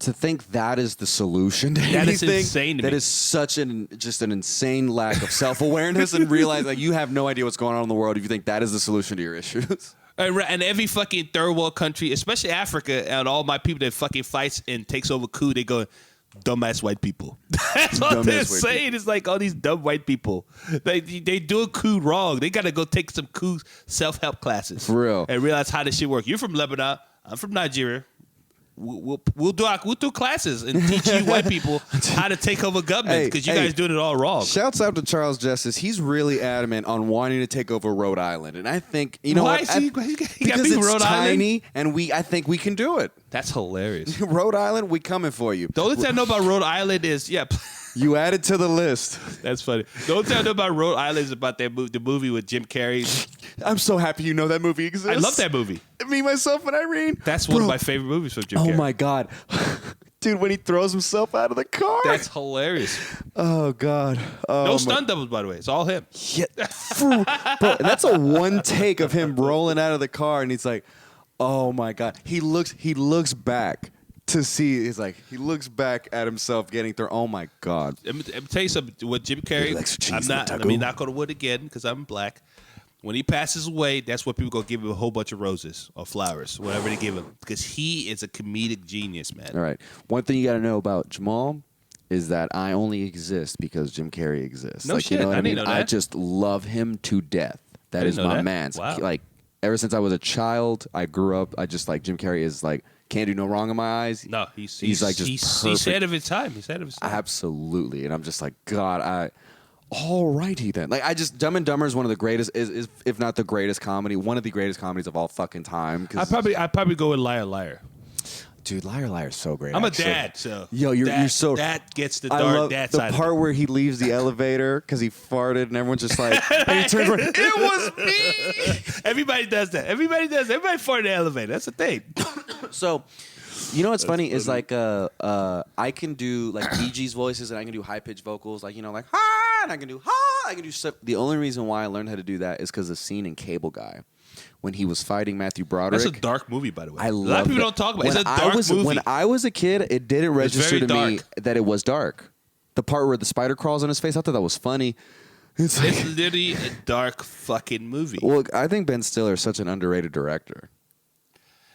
To think that is the solution to that anything, is insane to that me. is such an insane lack of self-awareness and realize like you have no idea what's going on in the world if you think that is the solution to your issues. And every fucking third world country, especially Africa, and all my people that fucking fights and takes over coup, they go, dumbass white people. That's all they're saying. It's like all these dumb white people. They do a coup wrong. They got to go take some coup self-help classes. For real. And realize how this shit works. You're from Lebanon. I'm from Nigeria. We'll do classes and teach you white people how to take over government because you guys doing it all wrong. Shouts out to Charles Justice. He's really adamant on wanting to take over Rhode Island, and I think he because it's Rhode tiny, and I think we can do it. That's hilarious. Rhode Island, we coming for you. The only thing I know about Rhode Island is you added to the list. That's funny. The only thing I know about Rhode Island is about the movie with Jim Carrey. I'm so happy you know that movie exists. I love that movie. Me, myself, and Irene. That's one of my favorite movies from Jim Carrey. Oh my God. Dude, when he throws himself out of the car. That's hilarious. Oh God. No stunt doubles, by the way. It's all him. Yeah. Bro, that's a one take of him rolling out of the car, and he's like, oh my God. He looks back to see. He's like, he looks back at himself getting thrown. Oh my God. Let me tell you something. With Jim Carrey, let me knock on the wood again because I'm black. When he passes away, that's what people go give him a whole bunch of roses or flowers, whatever they give him, because he is a comedic genius, man. All right. One thing you got to know about Jamal is that I only exist because Jim Carrey exists. No shit. You know what I mean? Know that. I just love him to death. That is my man. Wow. Like ever since I was a child, I grew up. I just like Jim Carrey is like can't do no wrong in my eyes. No, he's like just he's ahead of his time. He's ahead of his time. Absolutely, and I'm just like God. Alrighty then. Like Dumb and Dumber is one of the greatest, is if not the greatest comedy, one of the greatest comedies of all fucking time. I probably go with Liar Liar. Dude, Liar Liar is so great. I'm actually. a dad, so you're so that gets the I dark love dad the side. The part where he leaves the elevator because he farted and everyone's just like, and he turns around, it was me. Everybody does that. Everybody farted in the elevator. That's the thing. So. You know what's funny is like I can do like BG's voices and I can do high pitched vocals like like ha and I can do ha. I can do stuff. The only reason why I learned how to do that is because the scene in Cable Guy when he was fighting Matthew Broderick. That's a dark movie, by the way. A lot of people don't talk about it. It's a dark movie. When I was a kid, it didn't register to me dark. that it was dark. The part where the spider crawls on his face, I thought that was funny. It's literally a dark fucking movie. Well, I think Ben Stiller is such an underrated director.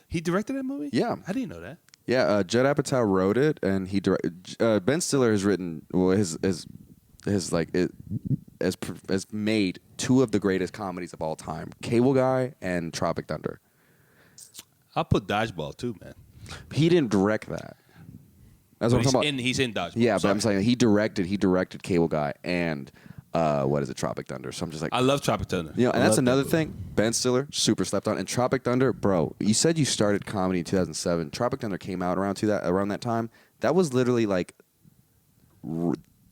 He directed that movie? Yeah. I didn't know that. Yeah, Judd Apatow wrote it, and he Ben Stiller has written has made two of the greatest comedies of all time: Cable Guy and Tropic Thunder. I'll put Dodgeball too, man. He didn't direct that. That's what I'm talking about. He's in Dodgeball. Yeah, but I'm saying he directed Cable Guy and Tropic Thunder. So I'm just like, I love Tropic Thunder. And that's another thing. Ben Stiller, super slept on. And Tropic Thunder, bro, you said you started comedy in 2007. Tropic Thunder came out around that time. That was literally like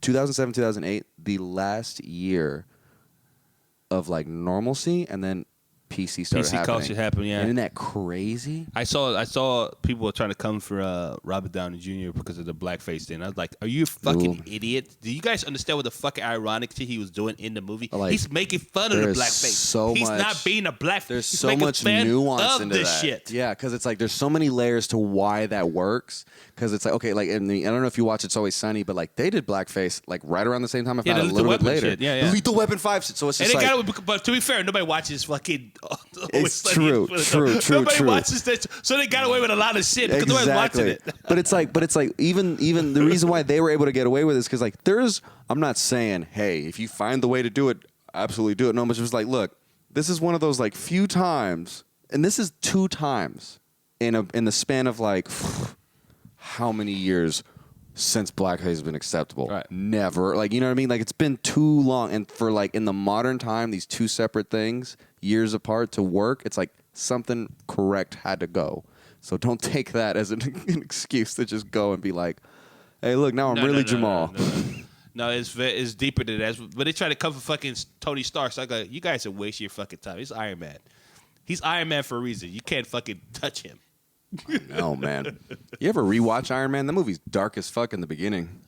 2007, 2008, the last year of like normalcy, and then PC started happening. culture happened, yeah. Isn't that crazy? I saw people were trying to come for Robert Downey Jr. because of the blackface thing. I was like, are you a fucking idiot? Do you guys understand what the fucking ironic shit he was doing in the movie? Like, he's making fun of the blackface. He's not being a blackface. There's He's so much nuance into this that. shit. Yeah, because it's like there's so many layers to why that works. Because it's like, okay, like I don't know if you watch It's Always Sunny, but like they did blackface like right around the same time, if not a little bit later. Shit. Yeah. The Lethal Weapon 5 shit. So it's just but to be fair, nobody watches fucking. It's true. Nobody watches that, so they got away with a lot of shit because nobody's watching it. But it's like even the reason why they were able to get away with it is because like I'm not saying, hey, if you find the way to do it, absolutely do it. No, but just like, look, this is one of those like few times, and this is 2 times in the span of like how many years since blackface has been acceptable? Right. Never. Like, you know what I mean? Like, it's been too long. And for like in the modern time, these 2 separate things, years apart to work, it's like something correct had to go. So don't take that as an excuse to just go and be like, hey, look, now I'm really Jamal. No, it's deeper than that. But they try to cover fucking Tony Stark. So I go, you guys are wasting your fucking time. He's Iron Man. He's Iron Man for a reason. You can't fucking touch him. No, man. You ever rewatch Iron Man? That movie's dark as fuck in the beginning.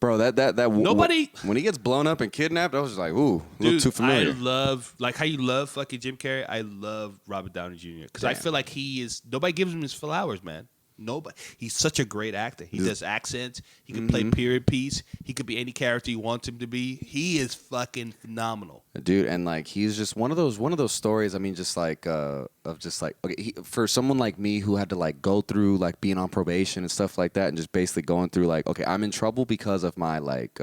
Bro, Nobody when he gets blown up and kidnapped, I was just like, ooh, a little Dude, too familiar. I love like how you love fucking Jim Carrey. I love Robert Downey Jr. because I feel like nobody gives him his flowers, man. Nobody. He's such a great actor. He does accents. He can play period piece. He could be any character you want him to be. He is fucking phenomenal, dude. And like he's just one of those stories. I mean, just like for someone like me who had to like go through like being on probation and stuff like that, and just basically going through like, okay, I'm in trouble because of my like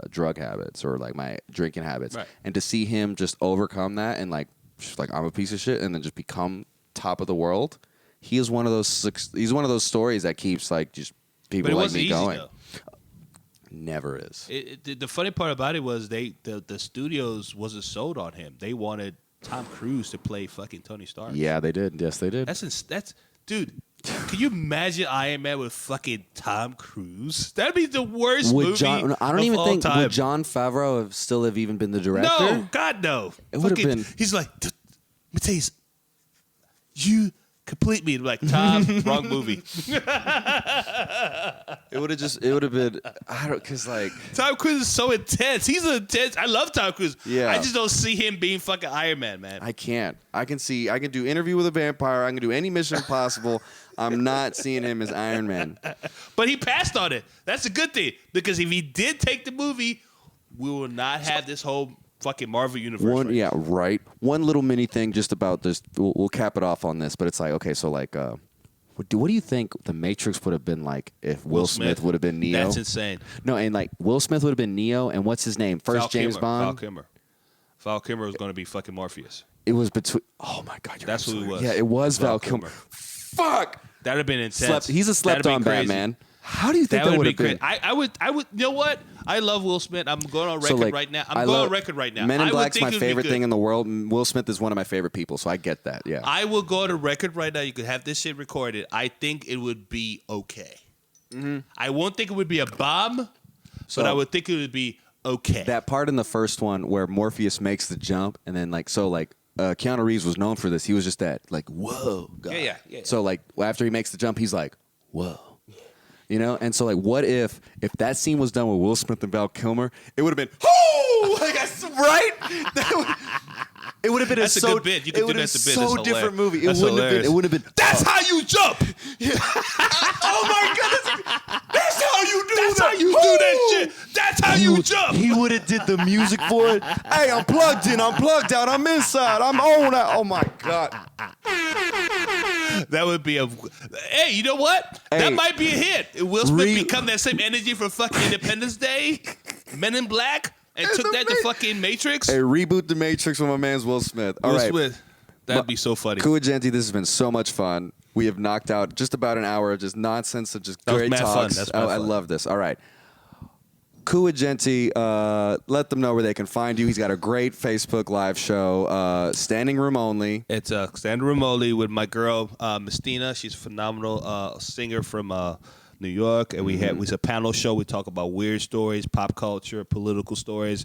drug habits or like my drinking habits, right. And to see him just overcome that and like just like I'm a piece of shit and then just become top of the world. He is one of those. He's one of those stories that keeps like just people like me going. Though. Never is. The funny part about it was the studios wasn't sold on him. They wanted Tom Cruise to play fucking Tony Stark. Yeah, they did. Yes, they did. That's dude. Can you imagine Iron Man with fucking Tom Cruise? That'd be the worst movie. I don't of even all think time. would Jon Favreau have even been the director. No, God no. It would have been. He's like, let me tell you, you complete me. Like Tom, wrong movie. It would have been. I don't because like Tom Cruise is so intense. He's intense. I love Tom Cruise. Yeah. I just don't see him being fucking Iron Man, man. I can't. I can do Interview with a Vampire. I can do any Mission Impossible. I'm not seeing him as Iron Man. But he passed on it. That's a good thing because if he did take the movie, we will not have this whole fucking Marvel universe. Right. One little mini thing just about this. We'll cap it off on this, but it's like okay, so like, what do you think the Matrix would have been like if Will Smith would have been Neo? That's insane. No, and like Will Smith would have been Neo, and what's his name? First Val James Kilmer, Bond. Val Kilmer was going to be fucking Morpheus. It was between. Oh my God, that's who it was. Yeah, it was Val Kilmer. Fuck. That'd have been intense. He's a slept-on Batman. How do you think that would have been? I would. You know what? I love Will Smith. I'm going on record right now. I'm going on record right now. Men in Black's my favorite thing in the world. Will Smith is one of my favorite people, so I get that. Yeah. I will go on a record right now. You could have this shit recorded. I think it would be okay. Mm-hmm. I won't think it would be a bomb, but I would think it would be okay. That part in the first one where Morpheus makes the jump, and then Keanu Reeves was known for this. He was just that like whoa guy. Yeah. So like after he makes the jump, he's like whoa. You know, and so like, what if that scene was done with Will Smith and Val Kilmer? It would have been, right? It would have been that's a good bit. You could do that as a bit. So different movie. It wouldn't have been. That's how you jump. Oh my goodness! That's how you do. That's how you do that shit. That's how you jump. He would have did the music for it. Hey, I'm plugged in. I'm plugged out. I'm inside. I'm on out. Oh my God. That would be hey, you know what? Hey, that might be a hit. Will Smith become that same energy for fucking Independence Day, Men in Black, and took that to fucking Matrix. Hey, reboot the Matrix with my man's Will Smith. All right. Will Smith. That'd be so funny. Egenti, this has been so much fun. We have knocked out just about an hour of just nonsense of just great talks. That's mad fun. I love this. All right. Egenti, let them know where they can find you. He's got a great Facebook live show, standing room only. It's a standing room only with my girl, Mistina. She's a phenomenal singer from New York. And it's a panel show. We talk about weird stories, pop culture, political stories.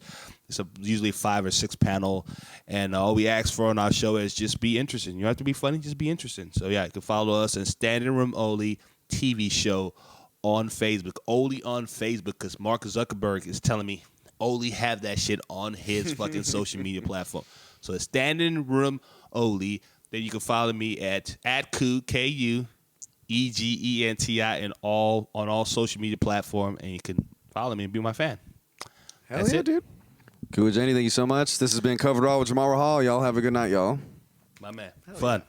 It's usually 5 or 6 panel. And all we ask for on our show is just be interested. You don't have to be funny, just be interested. So, yeah, you can follow us and Standing Room Only TV show on Facebook. Only on Facebook because Mark Zuckerberg is telling me only have that shit on his fucking social media platform. So it's Standing Room Only. Then you can follow me at KUEGENTI and on all social media platform, and you can follow me and be my fan. Hell That's yeah, dude. Egenti, thank you so much. This has been Covered All with Jamal Rahal. Y'all have a good night, y'all. My man. Fun.